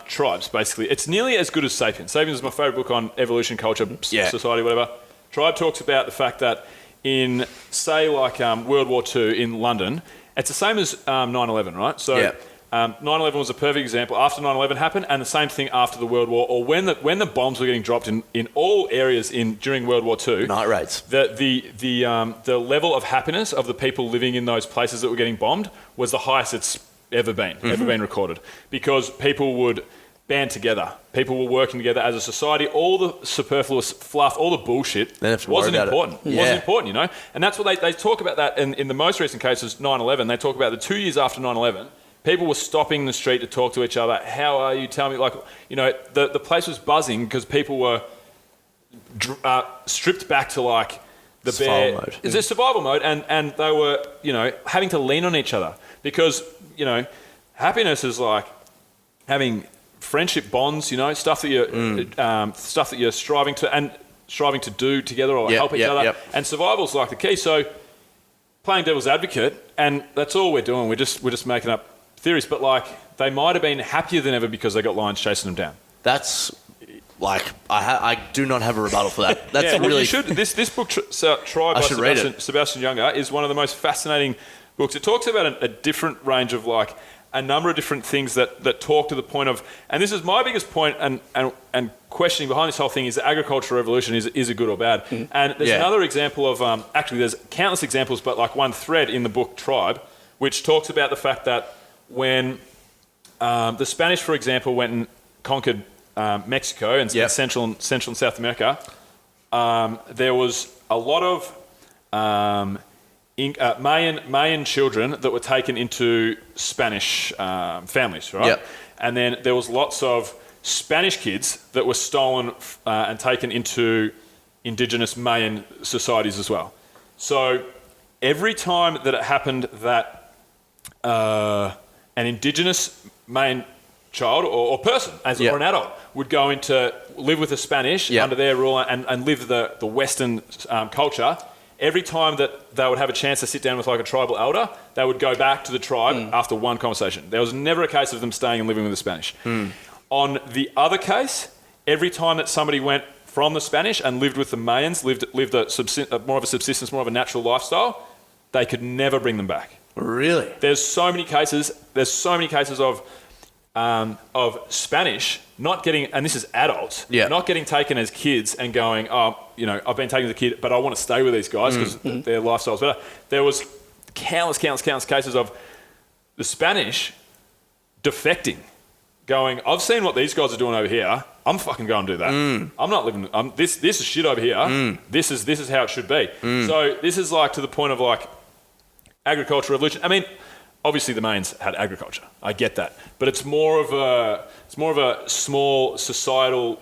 tribes, basically. It's nearly as good as Sapiens. Sapiens is my favourite book on evolution, culture, society, whatever. Tribe talks about the fact that in, say, like World War II in London, it's the same as 9/11, right? So 9/11 was a perfect example. After 9/11 happened, and the same thing after the World War, or when the bombs were getting dropped in all areas during World War II. Night raids. The level of happiness of the people living in those places that were getting bombed was the highest it's ever been recorded, because people would band together. People were working together as a society. All the superfluous fluff, all the bullshit wasn't important. It wasn't important, you know? And that's what they talk about that in the most recent cases, 9/11. They talk about the 2 years after 9/11, people were stopping in the street to talk to each other. How are you? Tell me, like, you know, the place was buzzing because people were stripped back to like the survival mode. It's a survival mode, and they were, you know, having to lean on each other because, you know, happiness is like having friendship bonds, you know, stuff that you're striving to do together or help each other. And survival's like the key. So playing devil's advocate, and that's all we're doing. We're just making up theories, but like they might have been happier than ever because they got lions chasing them down. That's like I do not have a rebuttal for that. That's well, really. you should. This book, Tribe by Sebastian Junger, is one of the most fascinating books. It talks about a different range of like a number of different things that talk to the point of, and this is my biggest point and questioning behind this whole thing, is that agricultural revolution is it good or bad? And there's another example of, actually there's countless examples, but like one thread in the book Tribe, which talks about the fact that when the Spanish, for example, went and conquered Mexico and Central and South America, there was a lot of Mayan children that were taken into Spanish families, right? Yep. And then there was lots of Spanish kids that were stolen and taken into indigenous Mayan societies as well. So every time that it happened that an indigenous Mayan child or person, or an adult, would go into live with the Spanish under their rule and live the Western culture, every time that they would have a chance to sit down with like a tribal elder, they would go back to the tribe after one conversation. There was never a case of them staying and living with the Spanish. On the other case, every time that somebody went from the Spanish and lived with the Mayans, lived more of a subsistence, more of a natural lifestyle, they could never bring them back. Really? There's so many cases of Spanish not getting, and this is adults, not getting taken as kids and going, oh, you know, I've been taken as a kid, but I want to stay with these guys because their lifestyle's better. There was countless cases of the Spanish defecting, going, I've seen what these guys are doing over here. I'm fucking going to do that. I'm not living. This is shit over here. This is how it should be. So this is like to the point of like agricultural revolution. I mean, obviously the Mayans had agriculture. I get that, but it's more of a small societal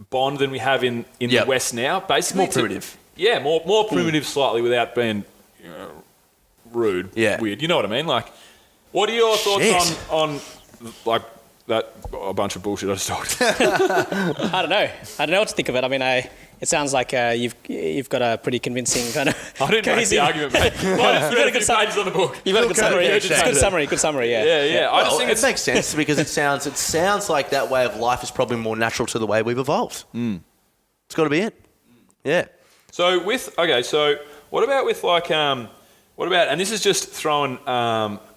bond than we have in the West now. Basically, more primitive. More primitive slightly without being rude, weird. You know what I mean? Like, what are your thoughts on like that a bunch of bullshit I just talked? I don't know what to think of it. I mean, it sounds like you've got a pretty convincing kind of. I didn't make the argument, mate. You've got a good pages on the book. You've got a good summary. Good summary. Yeah. Yeah. I just think it makes sense because it sounds like that way of life is probably more natural to the way we've evolved. It's got to be it. Yeah. So what about with like and this is just throwing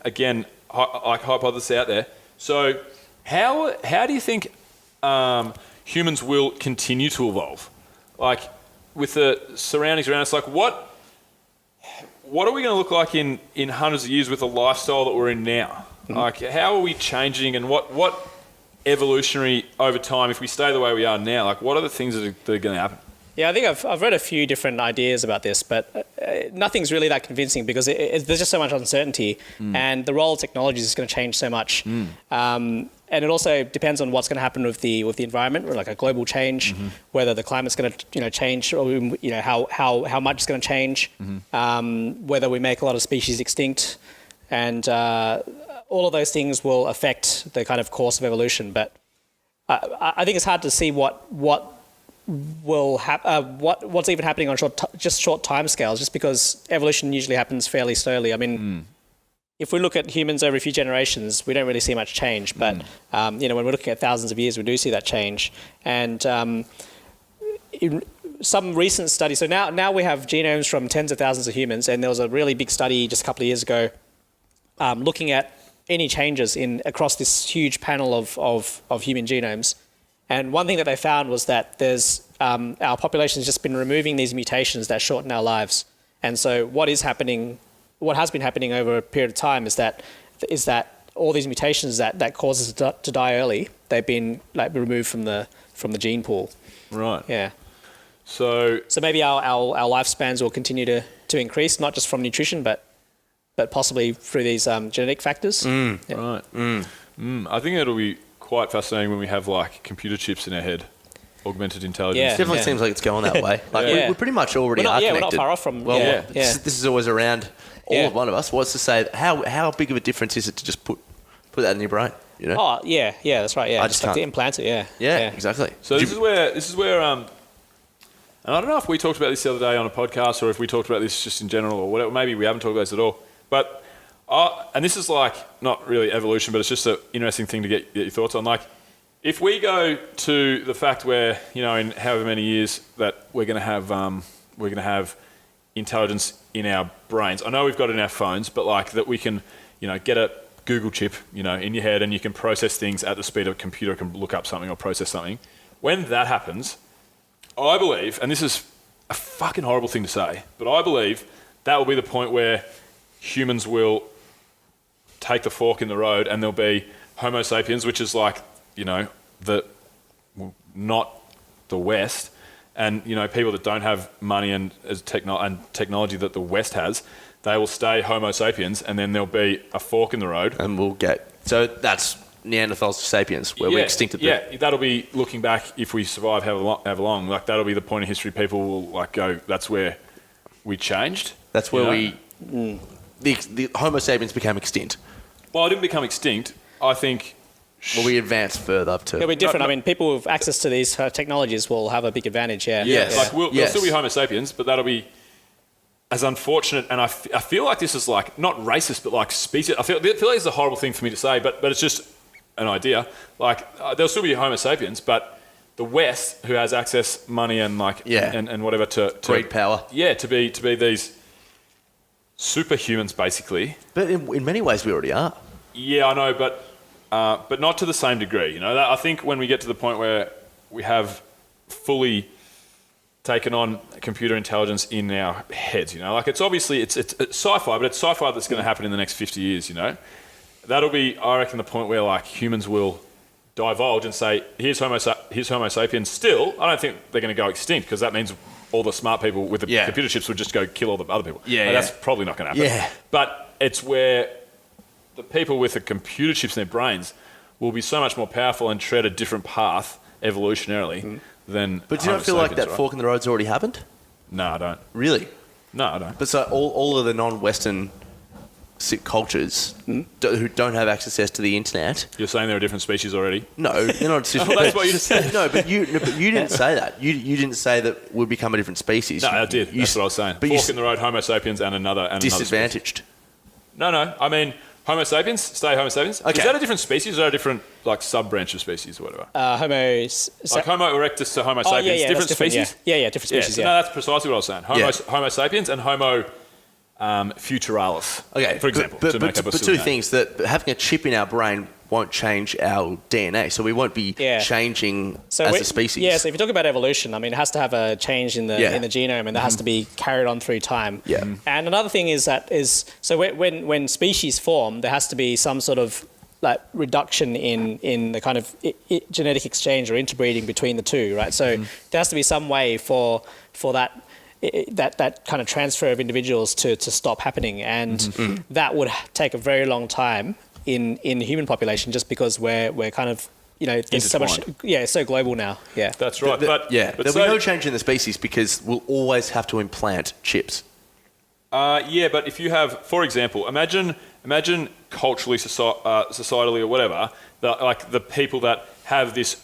again like hypothesis out there. So how do you think humans will continue to evolve? Like with the surroundings around us, like what are we going to look like in hundreds of years with the lifestyle that we're in now? Like how are we changing, and what evolutionary over time, if we stay the way we are now, like what are the things that are going to happen? Yeah, I think I've read a few different ideas about this, but nothing's really that convincing because there's just so much uncertainty, and the role of technology is going to change so much. and it also depends on what's going to happen with the environment, or like a global change, whether the climate's going to change, or how much it's going to change, whether we make a lot of species extinct, and all of those things will affect the kind of course of evolution. But I think it's hard to see what's even happening on short time scales, just because evolution usually happens fairly slowly. I mean, if we look at humans over a few generations, we don't really see much change. But when we're looking at thousands of years, we do see that change. And in some recent studies, so now we have genomes from tens of thousands of humans, and there was a really big study just a couple of years ago looking at any changes across this huge panel of human genomes. And one thing that they found was that there's our population has just been removing these mutations that shorten our lives. And so what has been happening over a period of time is that all these mutations that cause us to die early, they've been removed from the gene pool. Right. Yeah. So maybe our lifespans will continue to increase, not just from nutrition, but possibly through these genetic factors. Right. I think it'll be quite fascinating when we have like computer chips in our head, augmented intelligence. Yeah. It definitely seems like it's going that way. Like we pretty much already are connected. We're not far off from. Well, this is always around all of one of us. What's to say? How big of a difference is it to just put that in your brain? You know? Oh yeah, that's right. Yeah, I just like can't. to implant it. Yeah, exactly. So this is where and I don't know if we talked about this the other day on a podcast or if we talked about this just in general or whatever. Maybe we haven't talked about this at all. But and this is like not really evolution, but it's just an interesting thing to get your thoughts on. Like, if we go to the fact where in however many years that we're going to have intelligence in our brains. I know we've got it in our phones, but like that we can get a Google chip in your head and you can process things at the speed of a computer can look up something or process something. When that happens, I believe, and this is a fucking horrible thing to say, but I believe that will be the point where humans will take the fork in the road and there'll be Homo sapiens, which is like, not the West, and people that don't have money and technology that the West has, they will stay Homo sapiens, and then there'll be a fork in the road. And so that's Neanderthals to sapiens, where we extincted them. Yeah, that'll be looking back if we survive however long. Like that'll be the point in history. People will like go, that's where we changed. That's where the Homo sapiens became extinct. Well, it didn't become extinct. I think. Well, we advanced further up to. It'll be different. I mean, people with access to these technologies will have a big advantage. Yeah. Yes. Like we'll still be Homo sapiens, but that'll be as unfortunate. And I feel like this is like not racist, but like species. I feel like it's a horrible thing for me to say, but it's just an idea. Like there'll still be Homo sapiens, but the West, who has access, money, and and whatever to great power. Yeah, to be these superhumans, basically. But in many ways, we already are. Yeah, I know, but not to the same degree. I think when we get to the point where we have fully taken on computer intelligence in our heads, like it's obviously it's sci-fi, but it's sci-fi that's going to happen in the next 50 years. That'll be, I reckon, the point where like humans will divulge and say, here's Homo sapiens. Still, I don't think they're going to go extinct because that means all the smart people with the computer chips would just go kill all the other people. That's probably not going to happen. Yeah. But it's where the people with the computer chips in their brains will be so much more powerful and tread a different path evolutionarily than But do you not feel like that fork in the road's already happened? No, I don't. Really? No, I don't. But so all of the non-Western cultures who don't have access to the internet. You're saying there are different species already? No, they're not. That's what you just said. No, but you didn't say that. You didn't say that we'd become a different species. No, I did. That's what I was saying. But Fork in the road, Homo sapiens, and another disadvantaged. No. I mean, Homo sapiens, stay Homo sapiens. Okay. Is that a different species or is that a different like sub-branch of species or whatever? Like Homo erectus to Homo sapiens, different species? Yeah, different species, No, that's precisely what I was saying. Homo sapiens and Homo futuralis, for example. But two things, that having a chip in our brain won't change our DNA, so we won't be changing as a species. Yeah, so if you talk about evolution, I mean, it has to have a change in the genome, and that has to be carried on through time. Yeah. And another thing is when species form, there has to be some sort of like reduction in the kind of genetic exchange or interbreeding between the two, right? So there has to be some way for that kind of transfer of individuals to stop happening, and that would take a very long time. in the human population, just because we're kind of, there's so much, it's so global now. Yeah, That's right. But there'll be no change in the species because we'll always have to implant chips. But if you have, for example, imagine culturally, societally, or whatever, the people that have this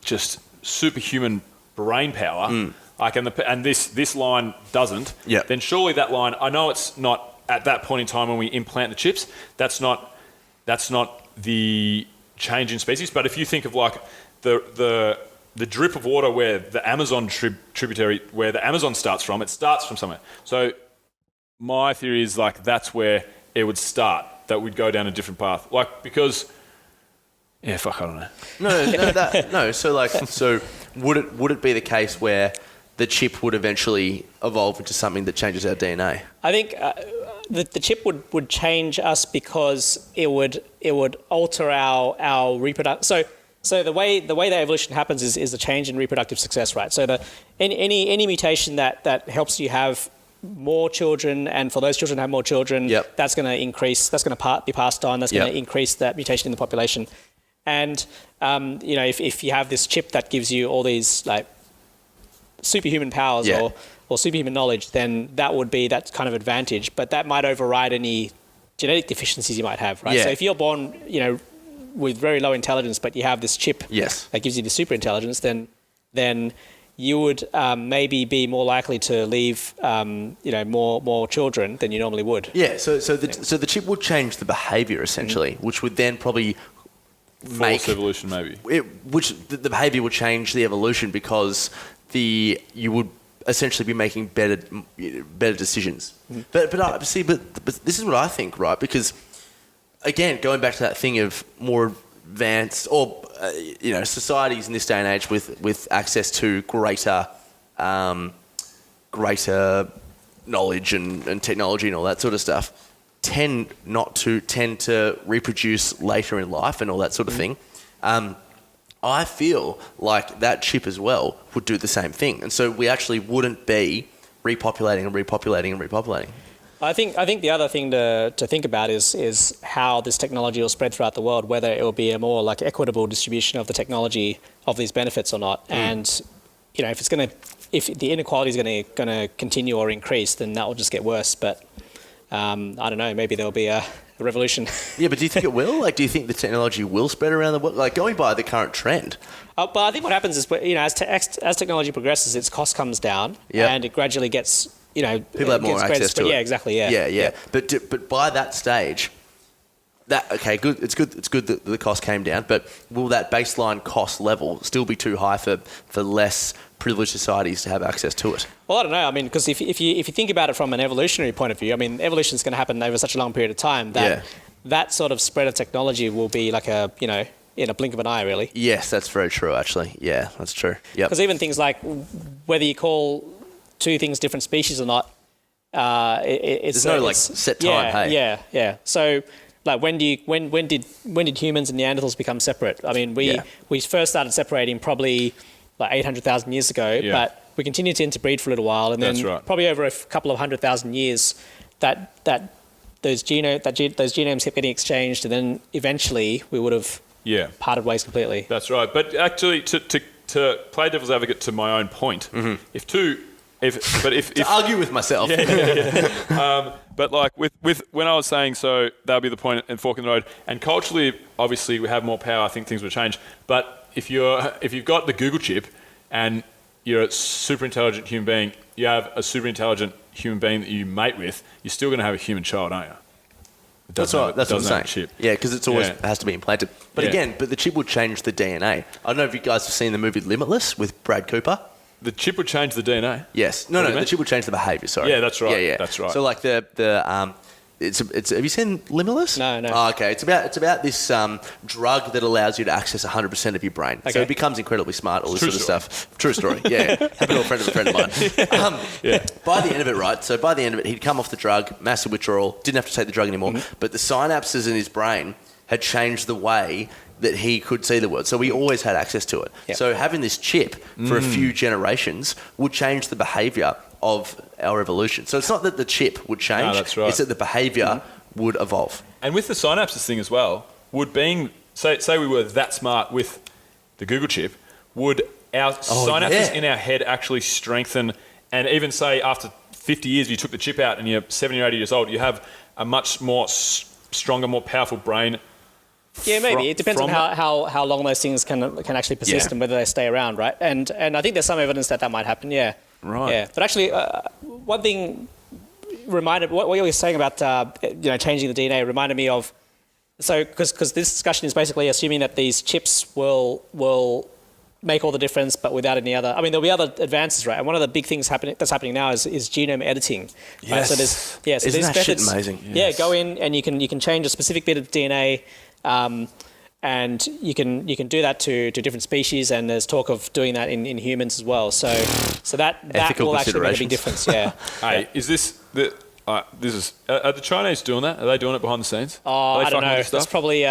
just superhuman brain power, and this line doesn't, then surely that line, I know it's not at that point in time when we implant the chips, that's not the change in species. But if you think of like the drip of water where the Amazon tributary, where the Amazon starts from, it starts from somewhere. So my theory is like that's where it would start. That would go down a different path, because I don't know. So would it be the case where the chip would eventually evolve into something that changes our DNA? I think the chip would change us because it would alter our reproduction. So the way that evolution happens is the change in reproductive success, right? So any mutation that helps you have more children, and for those children to have more children, that's going to increase. That's going to be passed on. That's going to increase that mutation in the population. And if you have this chip that gives you all these like superhuman powers or superhuman knowledge, then that would be that kind of advantage. But that might override any genetic deficiencies you might have, right? So if you're born, with very low intelligence, but you have this chip that gives you the super intelligence, then you would maybe be more likely to leave, more children than you normally would. Yeah. So the chip would change the behaviour essentially, which would then probably force evolution, maybe. Which the behaviour would change the evolution because you would essentially be making better decisions. But this is what I think, right? Because again, going back to that thing of more advanced or societies in this day and age with access to greater knowledge and technology and all that sort of stuff tend to reproduce later in life and all that sort of thing. I feel like that chip as well would do the same thing, and so we actually wouldn't be repopulating. I think the other thing to think about is how this technology will spread throughout the world, whether it will be a more like equitable distribution of the technology of these benefits or not. And if the inequality is going to continue or increase, then that will just get worse. But I don't know, maybe there'll be a revolution. Yeah, but do you think it will? Like, do you think the technology will spread around the world? Like, going by the current trend. But I think what happens is, as technology progresses, its cost comes down and it gradually gets, people have more access to it. Yeah, exactly. Yeah. But by that stage, good. It's good that the cost came down. But will that baseline cost level still be too high for less privileged societies to have access to it? Well, I don't know. I mean, because if you think about it from an evolutionary point of view, I mean, evolution is going to happen over such a long period of time that that sort of spread of technology will be like in a blink of an eye, really. Yes, that's very true, actually. Yeah, that's true. Yeah. Because even things like whether you call two things different species or not, there's no set time. Yeah. So, like, when did humans and Neanderthals become separate? I mean, we first started separating probably like 800,000 years ago, but we continued to interbreed for a little while, and then probably over a couple of 100,000 years, those genomes kept getting exchanged, and then eventually we would have parted ways completely. That's right. But actually, to play devil's advocate to my own point, if to argue with myself. But like with when I was saying, so that'll be the point and fork in the road. And culturally, obviously, we have more power. I think things would change. But if you've got the Google chip and you're a super intelligent human being, you have a super intelligent human being that you mate with, you're still going to have a human child, aren't you? That's what I'm saying. Chip. Yeah, because it's always has to be implanted. But again, the chip would change the DNA. I don't know if you guys have seen the movie Limitless with Brad Cooper. The chip would change the DNA? Yes. No, the chip would change the behaviour, sorry. Yeah, that's right. Yeah. That's right. So like have you seen Limitless? No. Oh, okay. It's about this drug that allows you to access 100% of your brain. Okay. So it becomes incredibly smart, all this sort of stuff. True story. Yeah. Happened to a friend of mine. By the end of it, right? So by the end of it, he'd come off the drug, massive withdrawal, didn't have to take the drug anymore, but the synapses in his brain had changed the way that he could see the world. So we always had access to it. Yep. So having this chip for a few generations would change the behaviour of our evolution. So it's not that the chip would change, no, that's right. It's that the behaviour would evolve. And with the synapses thing as well, would being, say we were that smart with the Google chip, would our synapses in our head actually strengthen, and even say after 50 years you took the chip out and you're 70 or 80 years old, you have a much more stronger, more powerful brain? Yeah, maybe. It depends on how long those things can actually persist and whether they stay around, right? And I think there's some evidence that might happen, yeah. Right. Yeah. But actually, one thing reminded, what you were saying about changing the DNA reminded me of, so because this discussion is basically assuming that these chips will make all the difference, but without any other. I mean, there'll be other advances, right? And one of the big things that's happening now is genome editing. Yes. Right? So there's Isn't that shit methods, amazing? Yeah, go in and you can change a specific bit of DNA. And you can do that to different species, and there's talk of doing that in humans as well. So that will actually make a big difference. Yeah. Hey, is this the? Are the Chinese doing that? Are they doing it behind the scenes? Oh, I don't know. That's probably.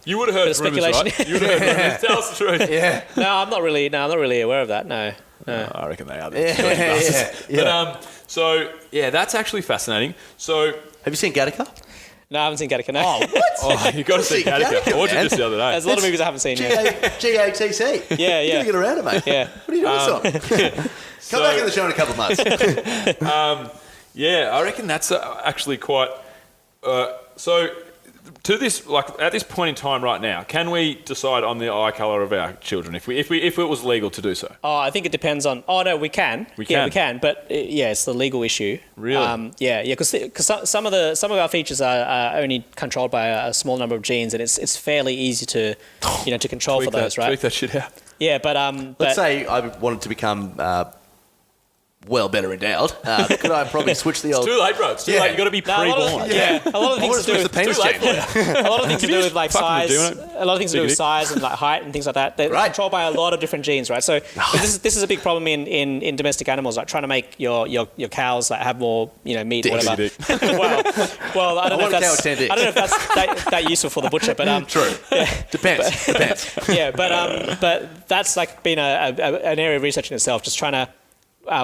You would have heard rumours, right? You would have heard rumours. Tell us the truth. Yeah. No, I'm not really aware of that. No. I reckon they are. Yeah. But that's actually fascinating. So, Have you seen Gattaca? No, I haven't seen Gattaca. No. Oh, what? you got to see Gattaca. I watched it just the other day. There's a lot of movies I haven't seen yet. GATC. Yeah. You gotta get around it, mate. Yeah. What are you doing, son? Come back in the show in a couple of months. Yeah, I reckon that's actually quite. So, to this, like at this point in time right now, can we decide on the eye colour of our children if it was legal to do so? Oh, I think it depends on. Oh no, we can. Yeah, we can. But it's the legal issue. Really? Yeah. Because some of our features are only controlled by a small number of genes, and it's fairly easy to control for those, right? Tweak that shit out. Yeah, but Let's say I wanted to become better endowed. Could I probably switch the old? It's too late, bro. It's too late. You got to be pre-born. a lot of I want things to to do switch the with penis too late gene. a lot of things to do with like fucking size. do it? A lot of things to do with size and like height and things like that. They're controlled by a lot of different genes, right? So this is a big problem in domestic animals, like trying to make your cows like have more meat or whatever. well, I don't know if that's that useful for the butcher, but True. Yeah. Depends. Yeah, but that's like been an area of research in itself, just trying to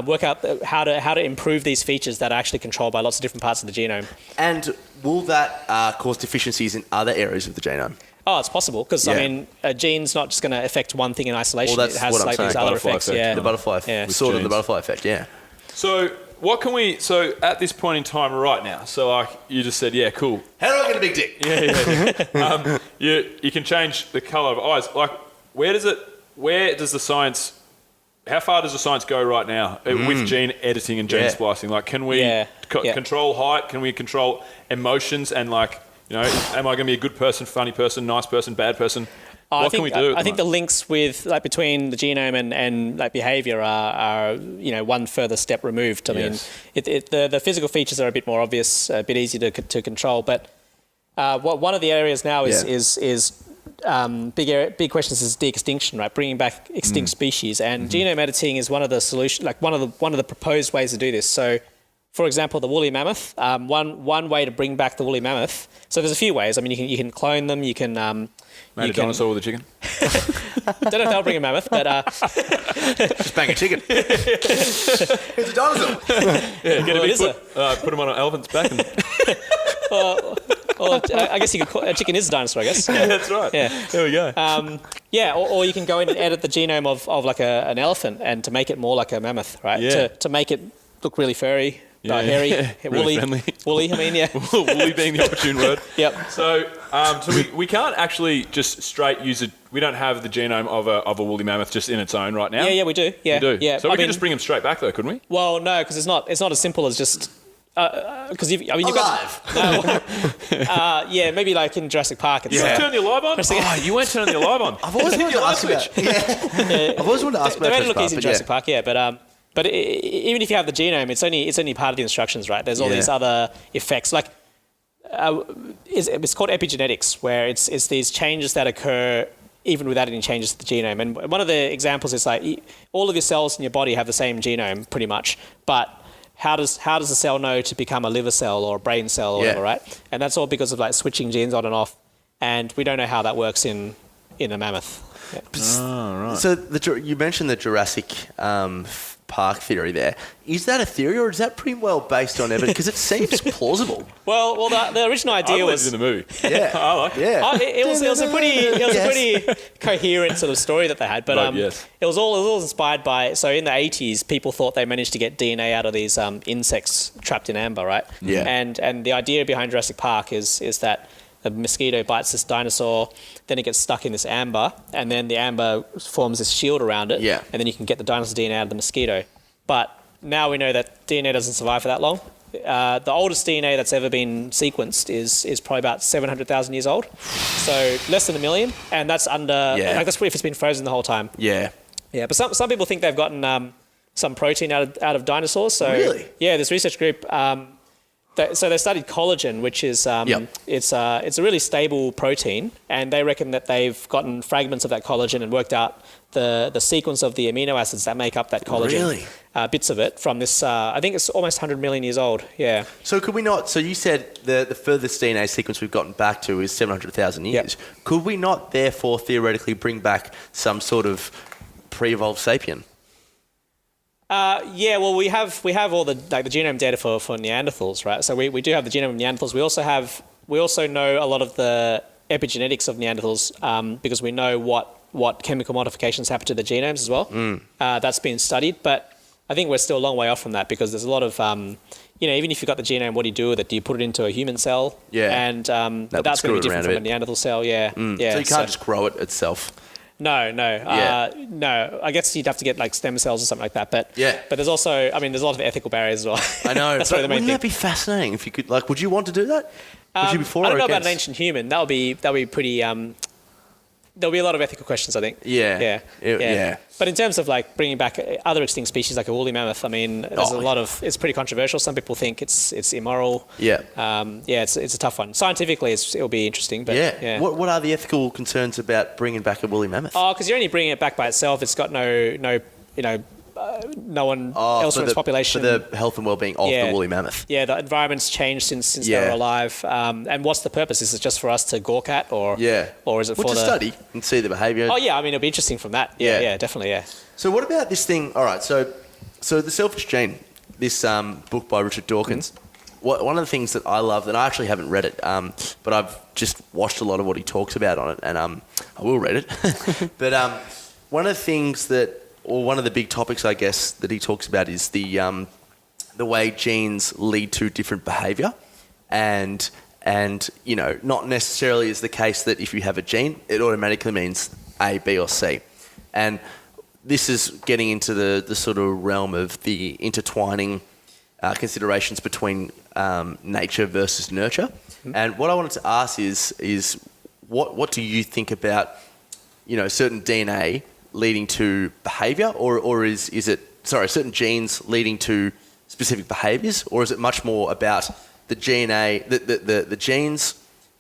work out how to improve these features that are actually controlled by lots of different parts of the genome. And will that cause deficiencies in other areas of the genome? Oh, it's possible because I mean, a gene's not just going to affect one thing in isolation. Well, that's it has what I'm like saying. these other Butterfly effects. effect. Yeah, The butterfly effect. Sort of the butterfly effect. Yeah. So what can we? So at this point in time, right now, so like you just said, yeah, cool. How do I get a big dick? Yeah. You can change the colour of eyes. Like where does the science? How far does the science go right now with gene editing and gene splicing? Like, can we control height? Can we control emotions? And like, am I going to be a good person, funny person, nice person, bad person? What can we do? I think the links with like between the genome and like behaviour are one further step removed. I mean, the physical features are a bit more obvious, a bit easier to control. But one of the areas now is big questions is de-extinction, right? Bringing back extinct species, and genome editing is one of the solution, like one of the proposed ways to do this. So, for example, the woolly mammoth. One way to bring back the woolly mammoth. So there's a few ways. I mean, you can clone them. You can made a dinosaur with a chicken. Don't know if they'll bring a mammoth, but just bang a chicken. It's a dinosaur. Yeah, get a big foot, put them on an elephant's back. And Well, I guess you could call a chicken is a dinosaur, I guess. Yeah, that's right. Yeah. There we go. Or you can go in and edit the genome of like an elephant and to make it more like a mammoth, right? Yeah. To make it look really furry, hairy, really friendly. Woolly, I mean, yeah. Woolly being the opportune word. Yep. So we can't actually just straight use it. We don't have the genome of a woolly mammoth just in its own right now. Yeah, we do. Yeah, we do. Yeah. So we could just bring them straight back though, couldn't we? Well, no, because it's not as simple as just. Because you've Alive. got maybe like in Jurassic Park. You turn your live on? Oh, you weren't turning your live on. I've always wanted to ask about. I've always wanted to ask about. They made it look easy in Jurassic Park, but even if you have the genome, it's only part of the instructions, right? There's all these other effects, like it's called epigenetics, where it's these changes that occur even without any changes to the genome. And one of the examples is like all of your cells in your body have the same genome, pretty much, but how does the cell know to become a liver cell or a brain cell or whatever, right? And that's all because of like switching genes on and off, and we don't know how that works in a mammoth. Yeah. Oh, right. So you mentioned the Jurassic Park theory there. Is that a theory, or is that pretty well based on evidence? Because it seems plausible. Well, the original idea I was in the movie. Yeah. I like it. Yeah. it was a Yes. pretty coherent sort of story that they had, but Right, yes. it was all inspired by. So in the 80s, people thought they managed to get DNA out of these insects trapped in amber, right? Yeah. And the idea behind Jurassic Park is that the mosquito bites this dinosaur, then it gets stuck in this amber, and then the amber forms this shield around it, Yeah. and then you can get the dinosaur DNA out of the mosquito. But now we know that DNA doesn't survive for that long. The oldest DNA that's ever been sequenced is probably about 700,000 years old, so less than a million, and that's under that's if it's been frozen the whole time. Yeah. Yeah, but some people think they've gotten some protein out of dinosaurs. So Really? Yeah, this research group. So they studied collagen, which is it's a really stable protein, and they reckon that they've gotten fragments of that collagen and worked out the sequence of the amino acids that make up that collagen. Really? Bits of it from this. I think it's almost 100 million years old. Yeah. So could we not? So you said the furthest DNA sequence we've gotten back to is 700,000 years. Yep. Could we not therefore theoretically bring back some sort of pre-evolved sapien? Yeah, well, we have all the genome data for Neanderthals, right? So we do have the genome of Neanderthals. We also know a lot of the epigenetics of Neanderthals because we know what chemical modifications happen to the genomes as well. That's been studied, but I think we're still a long way off from that because there's a lot of even if you've got the genome, what do you do with it? Do you put it into a human cell? Yeah. And that's going to be different from a Neanderthal cell. Yeah. Yeah. So you can't just grow it itself. No. Yeah. No. I guess you'd have to get like stem cells or something like that. But Yeah. But there's also, there's a lot of ethical barriers as well. I know. That's but probably the main wouldn't thing. that be fascinating if you could? Like, would you want to do that? Would you be for I don't or know about against? an ancient human. That'll be pretty. There'll be a lot of ethical questions, I think. Yeah. Yeah. But in terms of like bringing back other extinct species like a woolly mammoth, there's a lot of. It's pretty controversial. Some people think it's immoral. Yeah. It's a tough one. Scientifically, it'll be interesting. But Yeah. What are the ethical concerns about bringing back a woolly mammoth? Oh, because you're only bringing it back by itself. It's got no one else in its population. For the health and well-being of the woolly mammoth. Yeah, the environment's changed since they were alive. And what's the purpose? Is it just for us to gawk at, or is it for to study and see the behaviour? Oh yeah, it'll be interesting from that. Yeah, definitely. Yeah. So what about this thing? All right, so the selfish gene, this book by Richard Dawkins. One of the things that I love, and I actually haven't read it, but I've just watched a lot of what he talks about on it, and I will read it. But one of the things or one of the big topics, I guess, that he talks about is the way genes lead to different behaviour, and not necessarily is the case that if you have a gene, it automatically means A, B, or C, and this is getting into the sort of realm of the intertwining considerations between nature versus nurture. Mm-hmm. And what I wanted to ask is what do you think about certain DNA leading to behaviour, or is it certain genes leading to specific behaviours, or is it much more about the DNA, the genes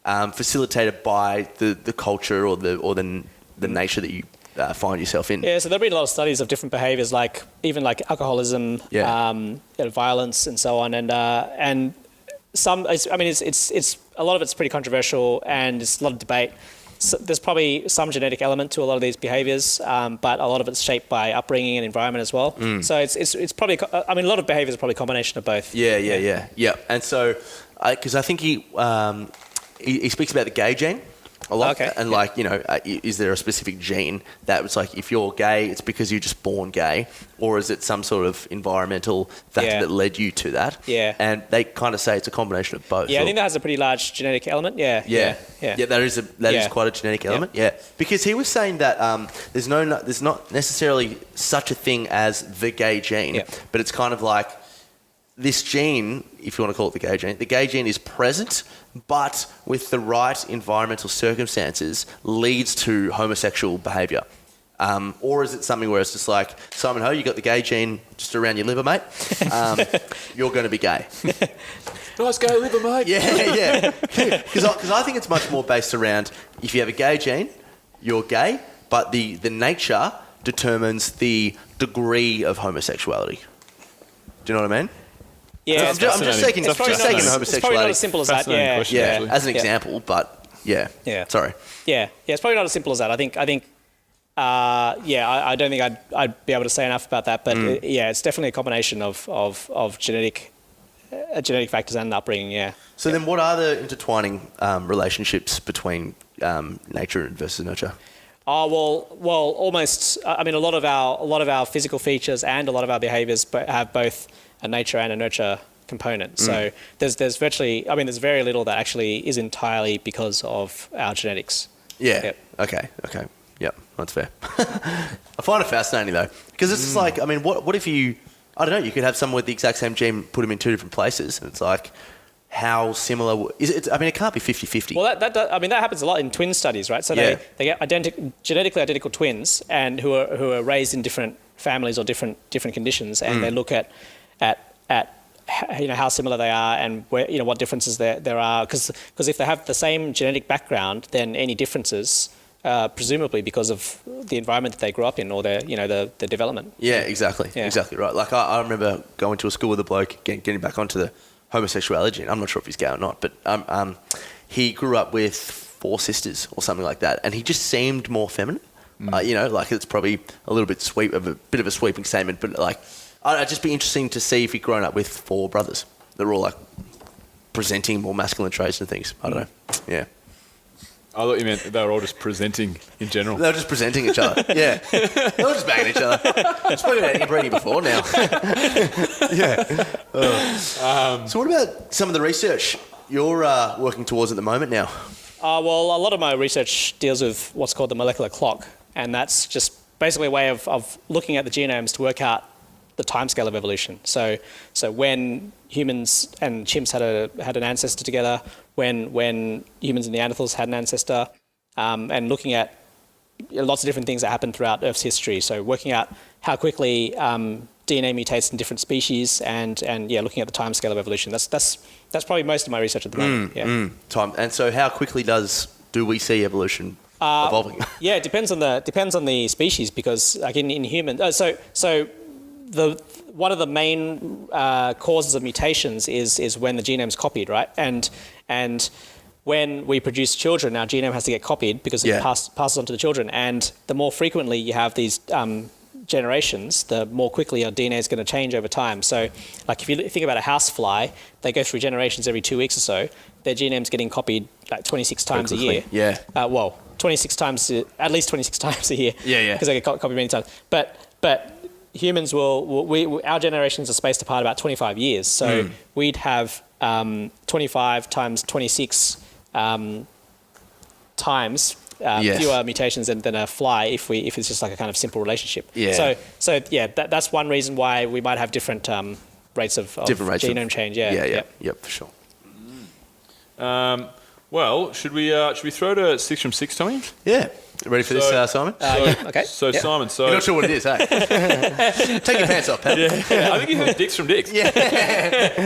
facilitated by the culture or the nature that you find yourself in? Yeah, so there've been a lot of studies of different behaviours, like even like alcoholism, violence, and so on, and some. It's a lot of it's pretty controversial, and there's a lot of debate. So there's probably some genetic element to a lot of these behaviours, but a lot of it's shaped by upbringing and environment as well. So it's probably, a lot of behaviours are probably a combination of both. Yeah. And so, because I think he speaks about the gay gene a lot, and is there a specific gene that was like, if you're gay, it's because you're just born gay, or is it some sort of environmental factor that led you to that? Yeah. And they kind of say it's a combination of both. Yeah, I think that has a pretty large genetic element. Yeah, that is quite a genetic element. Yeah, because he was saying that there's not necessarily such a thing as the gay gene, but it's kind of like this gene, if you want to call it the gay gene is present, but with the right environmental circumstances leads to homosexual behaviour. Or is it something where it's just like, Simon Ho, you got the gay gene just around your liver, mate. You're going to be gay. Nice gay liver, mate. Yeah. Because I think it's much more based around, if you have a gay gene, you're gay, but the nature determines the degree of homosexuality. Do you know what I mean? Yeah, I'm just taking homosexuality. It's probably not as simple as that. Question, as an example, but yeah. Sorry. Yeah, it's probably not as simple as that. I think I don't think I'd be able to say enough about that, but it's definitely a combination of genetic factors and upbringing. Yeah. So then, what are the intertwining relationships between nature versus nurture? Oh well, almost. I mean, a lot of our physical features and a lot of our behaviours have both a nature and a nurture component. So there's very little that actually is entirely because of our genetics. Yeah. Yep. Okay. Yep, that's fair. I find it fascinating though, because it's just like, I mean, what if you, I don't know, you could have someone with the exact same gene, put them in two different places, and it's like, how similar is it? I mean, it can't be 50-50. Well, that happens a lot in twin studies, right? So they get genetically identical twins, and who are raised in different families or different conditions, and they look at how similar they are and what differences there are. Because if they have the same genetic background, then any differences, presumably because of the environment that they grew up in or their the development. Yeah, exactly. Yeah. Exactly right. Like I remember going to a school with a bloke, getting back onto the homosexuality, and I'm not sure if he's gay or not, but he grew up with 4 sisters or something like that, and he just seemed more feminine. Like it's probably a little bit bit of a sweeping statement, but like I'd just be interesting to see if he'd grown up with 4 brothers. They're all like presenting more masculine traits and things. I don't know. Yeah. I thought you meant they were all just presenting in general. They were just presenting each other. Yeah. They were just banging each other. I've spoken about inbreeding before now. Yeah. So what about some of the research you're working towards at the moment now? Well, a lot of my research deals with what's called the molecular clock, and that's just basically a way of looking at the genomes to work out the timescale of evolution. So when humans and chimps had an ancestor together, when humans and Neanderthals had an ancestor, and looking at lots of different things that happened throughout Earth's history. So working out how quickly DNA mutates in different species, and looking at the timescale of evolution. That's probably most of my research at the moment. Time. And so how quickly do we see evolution evolving? Yeah, it depends on the species, because like in humans, one of the main causes of mutations is when the genome's copied, right? And when we produce children, our genome has to get copied because it passes on to the children. And the more frequently you have these generations, the more quickly your DNA is going to change over time. So, like if you think about a housefly, they go through generations every 2 weeks or so. Their genome's getting copied like 26 times a year. Yeah. 26 times, at least 26 times a year. Yeah. Because they get copied many times. But humans our generations are spaced apart about 25 years. So we'd have 25 times 26 times fewer mutations than a fly if it's just like a kind of simple relationship. Yeah. So that's one reason why we might have different rates of genome change. Yeah, for sure. Well, should we throw to 6 from 6, Tommy? Yeah. Ready for this, Simon? Okay. Simon, You're not sure what it is, hey? Take your pants off, Pat. Yeah, I think you heard dicks from dicks. Yeah.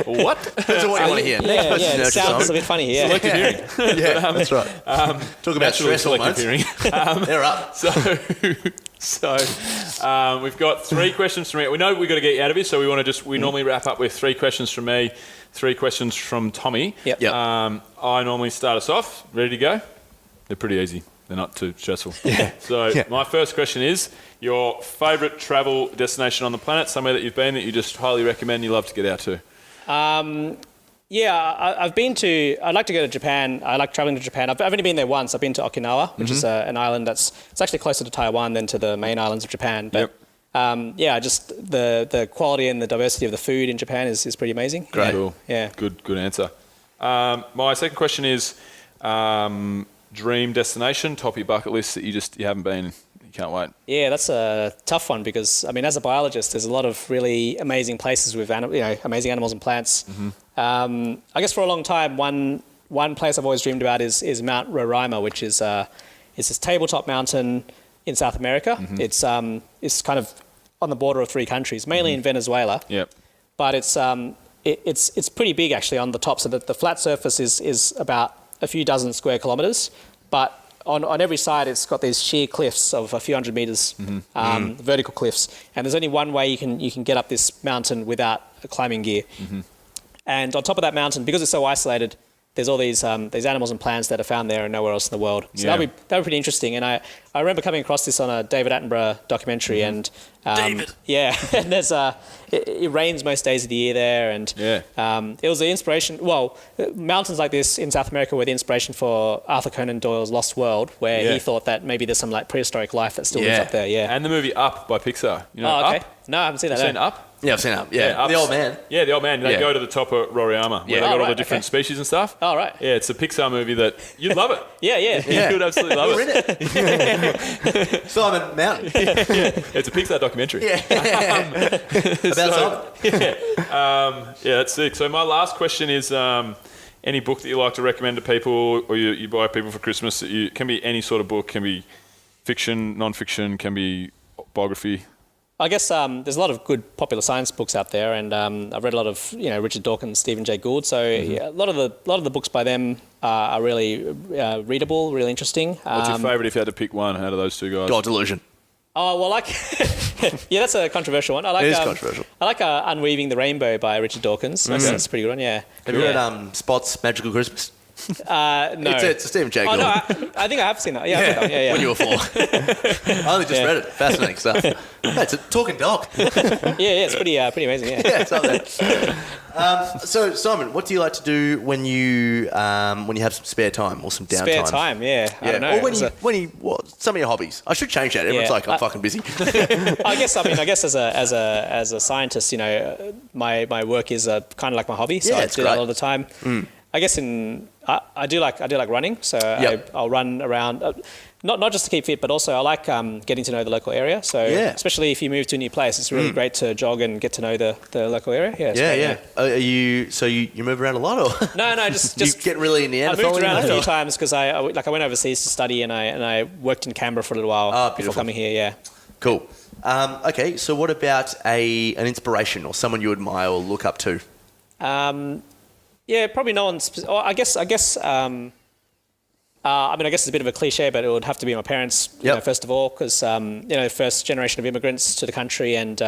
What? That's what you want to hear. Next person's It nurture, sounds a Simon. bit funny here. Selective hearing. Yeah, that's right. Talk about stress selective hormones. hearing. They're up. So we've got 3 questions from me. We know we've got to get you out of here, so we normally wrap up with 3 questions from me, 3 questions from Tommy. Yep. I normally start us off. Ready to go? They're pretty easy. They're not too stressful. Yeah. So my first question is, your favourite travel destination on the planet, somewhere that you've been that you just highly recommend, you love to get out to? I've been to. I'd like to go to Japan. I like traveling to Japan. I've only been there once. I've been to Okinawa, which is an island it's actually closer to Taiwan than to the main islands of Japan. But just the quality and the diversity of the food in Japan is pretty amazing. Great. Cool. Yeah. Good answer. My second question is, dream destination, top of your bucket list that you haven't been, you can't wait. Yeah, that's a tough one because, I mean, as a biologist, there's a lot of really amazing places with amazing animals and plants. I guess for a long time, one place I've always dreamed about is Mount Roraima, which is this tabletop mountain in South America. It's kind of on the border of 3 countries, mainly in Venezuela. Yep. But it's pretty big actually on the top, so that the flat surface is about a few dozen square kilometres, but on every side it's got these sheer cliffs of a few hundred metres, vertical cliffs, and there's only one way you can get up this mountain without climbing gear. And on top of that mountain, because it's so isolated, there's all these animals and plants that are found there and nowhere else in the world. So that'd be pretty interesting. And I remember coming across this on a David Attenborough documentary, and David. Yeah, and there's it rains most days of the year there, and it was the inspiration. Well, mountains like this in South America were the inspiration for Arthur Conan Doyle's Lost World, where he thought that maybe there's some like prehistoric life that still lives up there. Yeah, And the movie Up by Pixar. You know, okay. Up? No, I haven't seen that. Seen Up? Yeah, I've seen Up. Yeah, Up's- the old man. Yeah, the old man. They Yeah. go to the top of Roraima, where they got all the different species and stuff. Oh, right. Yeah, it's a Pixar movie that you'd love it. Yeah. You would absolutely love We're it. in it. Simon Mountain. It's a Pixar documentary. About Simon. Yeah, that's sick. So my last question is, any book that you like to recommend to people, or you buy people for Christmas, that can be any sort of book, can be fiction, non-fiction, can be biography. I guess there's a lot of good popular science books out there, and I've read a lot of Richard Dawkins, Stephen Jay Gould. So a lot of the books by them are really readable, really interesting. What's your favourite if you had to pick one out of those two guys? God Delusion. Oh well, yeah, that's a controversial one. I like It is controversial. I like Unweaving the Rainbow by Richard Dawkins. That's a pretty good one. Yeah. Have you read Spot's Magical Christmas? No. It's a Stephen Jay Oh Gould. no, I think I have seen that. Yeah, I've read that. Yeah. When you were 4. I only just read it. Fascinating stuff. Yeah, it's a talking dog. Yeah, it's pretty amazing. Yeah. Yeah, it's up there. So, Simon, what do you like to do when you have some spare time or some downtime? Spare time, yeah. I don't know. Or what, some of your hobbies. I should change that. Everyone's Yeah. like, I'm fucking busy. I guess as a scientist, my work is kind of like my hobby, so Yeah, I it's do that great. all the time. I guess I do like running, so Yep. I'll run around. Not just to keep fit, but also I like getting to know the local area. So especially if you move to a new place, it's really great to jog and get to know the local area. Yeah, it's great, Are you move around a lot, or No, just you get really in the I end? moved around a few times because I went overseas to study, and I worked in Canberra for a little while before beautiful. coming here. Yeah. Cool. Okay, so what about an inspiration or someone you admire or look up to? Yeah, probably no one. I guess. I guess it's a bit of a cliche, but it would have to be my parents. First of all, because first generation of immigrants to the country, and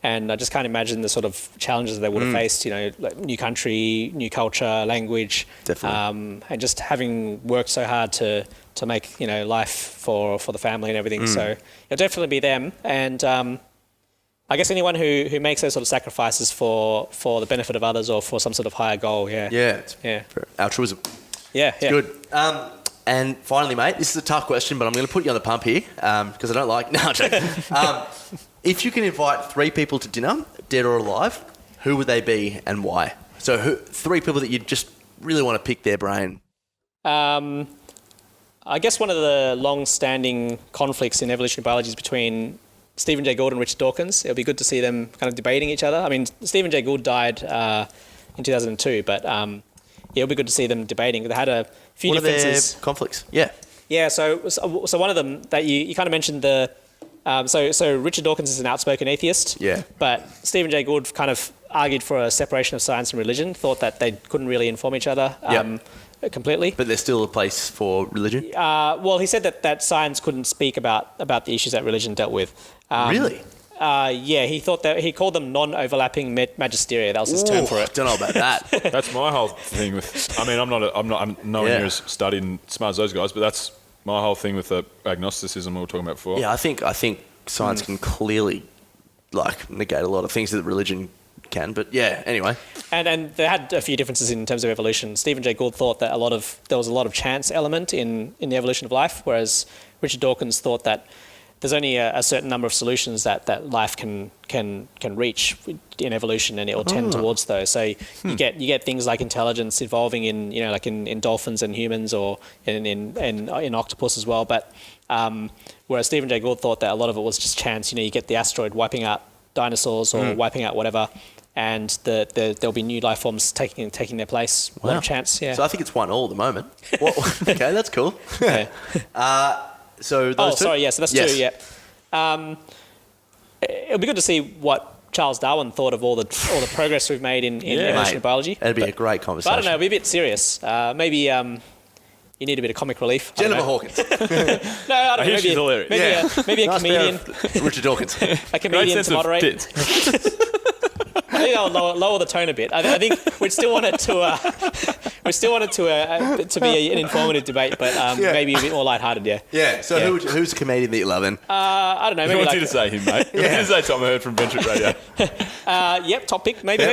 and I just can't imagine the sort of challenges they would have faced. Like new country, new culture, language, Definitely. and just having worked so hard to make life for the family and everything. So it'll definitely be them, and I guess anyone who makes those sort of sacrifices for the benefit of others or for some sort of higher goal. Yeah. Altruism. Yeah. Good. And finally, mate, this is a tough question, but I'm going to put you on the pump here because I don't like... No, I'm joking. If you can invite 3 people to dinner, dead or alive, who would they be and why? So 3 people that you just really want to pick their brain. I guess one of the long-standing conflicts in evolutionary biology is between Stephen Jay Gould and Richard Dawkins. It'll be good to see them kind of debating each other. I mean, Stephen Jay Gould died in 2002, but it'll be good to see them debating. They had a few What differences. are their conflicts? Yeah. Yeah, so one of them that you kind of mentioned so Richard Dawkins is an outspoken atheist. Yeah. But Stephen Jay Gould kind of argued for a separation of science and religion, thought that they couldn't really inform each other completely. But there's still a place for religion? Well, he said that science couldn't speak about the issues that religion dealt with. Really? Yeah, he thought that he called them non-overlapping magisteria. That was his term for it. Don't know about that. That's my whole thing with. I mean, I'm nowhere near as studied and smart as those guys, but that's my whole thing with the agnosticism we were talking about before. Yeah, I think science can clearly negate a lot of things that religion can. But yeah, anyway. And they had a few differences in terms of evolution. Stephen Jay Gould thought that there was a lot of chance element in the evolution of life, whereas Richard Dawkins thought that there's only a certain number of solutions that life can reach in evolution, and it will tend towards those. So you get things like intelligence evolving in dolphins and humans, or in octopus as well. But whereas Stephen Jay Gould thought that a lot of it was just chance. You get the asteroid wiping out dinosaurs or wiping out whatever, and there'll be new life forms taking their place. A lot of chance. Yeah. So I think it's 1-1 at the moment. Okay, that's cool. Yeah. So those two? Sorry, yeah, so that's 2, yeah. It'll be good to see what Charles Darwin thought of all the progress we've made in evolutionary biology. It'd be a great But conversation. I don't know, it'll be a bit serious. Maybe you need a bit of comic relief. Jennifer Hawkins. No, I don't know. I hear she's hilarious. Maybe a Nice comedian. pair of Richard Dawkins. A comedian Great sense to of moderate. tits. I think I'll lower the tone a bit. I think we'd still want it to We still want it to be an informative debate, but maybe a bit more lighthearted, yeah. Yeah. So who's a comedian that you love then? I don't know. Who Maybe wants you to say him, mate? Who wants you to say Tom Hurd from Venture Radio? Yep, top pick. Maybe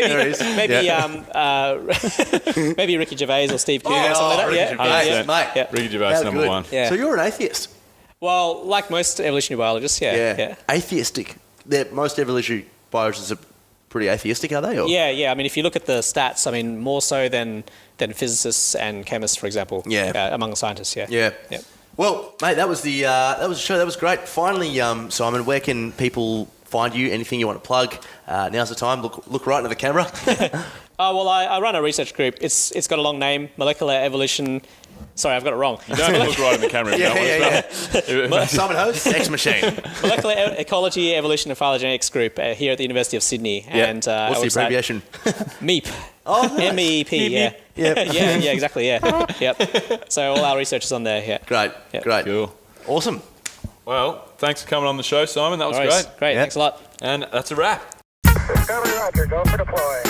maybe Ricky Gervais or Steve Coogan or something like that. Yeah, Mate. Yeah. Ricky Gervais, number one. Yeah. So you're an atheist. Well, like most evolutionary biologists, yeah. Atheistic. Most evolutionary biologists are pretty atheistic, are they? Or? Yeah. I mean, if you look at the stats, I mean, more so than physicists and chemists, for example. Yeah. Among scientists, yeah. Yeah. Yep. Well, mate, that was the show. That was great. Finally, Simon, where can people find you? Anything you want to plug? Now's the time. Look right into the camera. Oh, well, I run a research group. It's got a long name, Molecular Evolution. Sorry, I've got it wrong. You don't have to look right in the camera. If you don't want to. Simon Host, X Machine. Molecular Ecology, Evolution and Phylogenetics Group here at the University of Sydney. Yep. And what's the abbreviation? MEEP. Oh, nice. MEEP, yeah. Yep. yeah, exactly, yeah. Yep. So all our research is on there, yeah. Great, Yep. great. Cool. Awesome. Well, thanks for coming on the show, Simon. That was All right, great. Great, Yep. thanks a lot. And that's a wrap. Discovery Roger, go for deploy.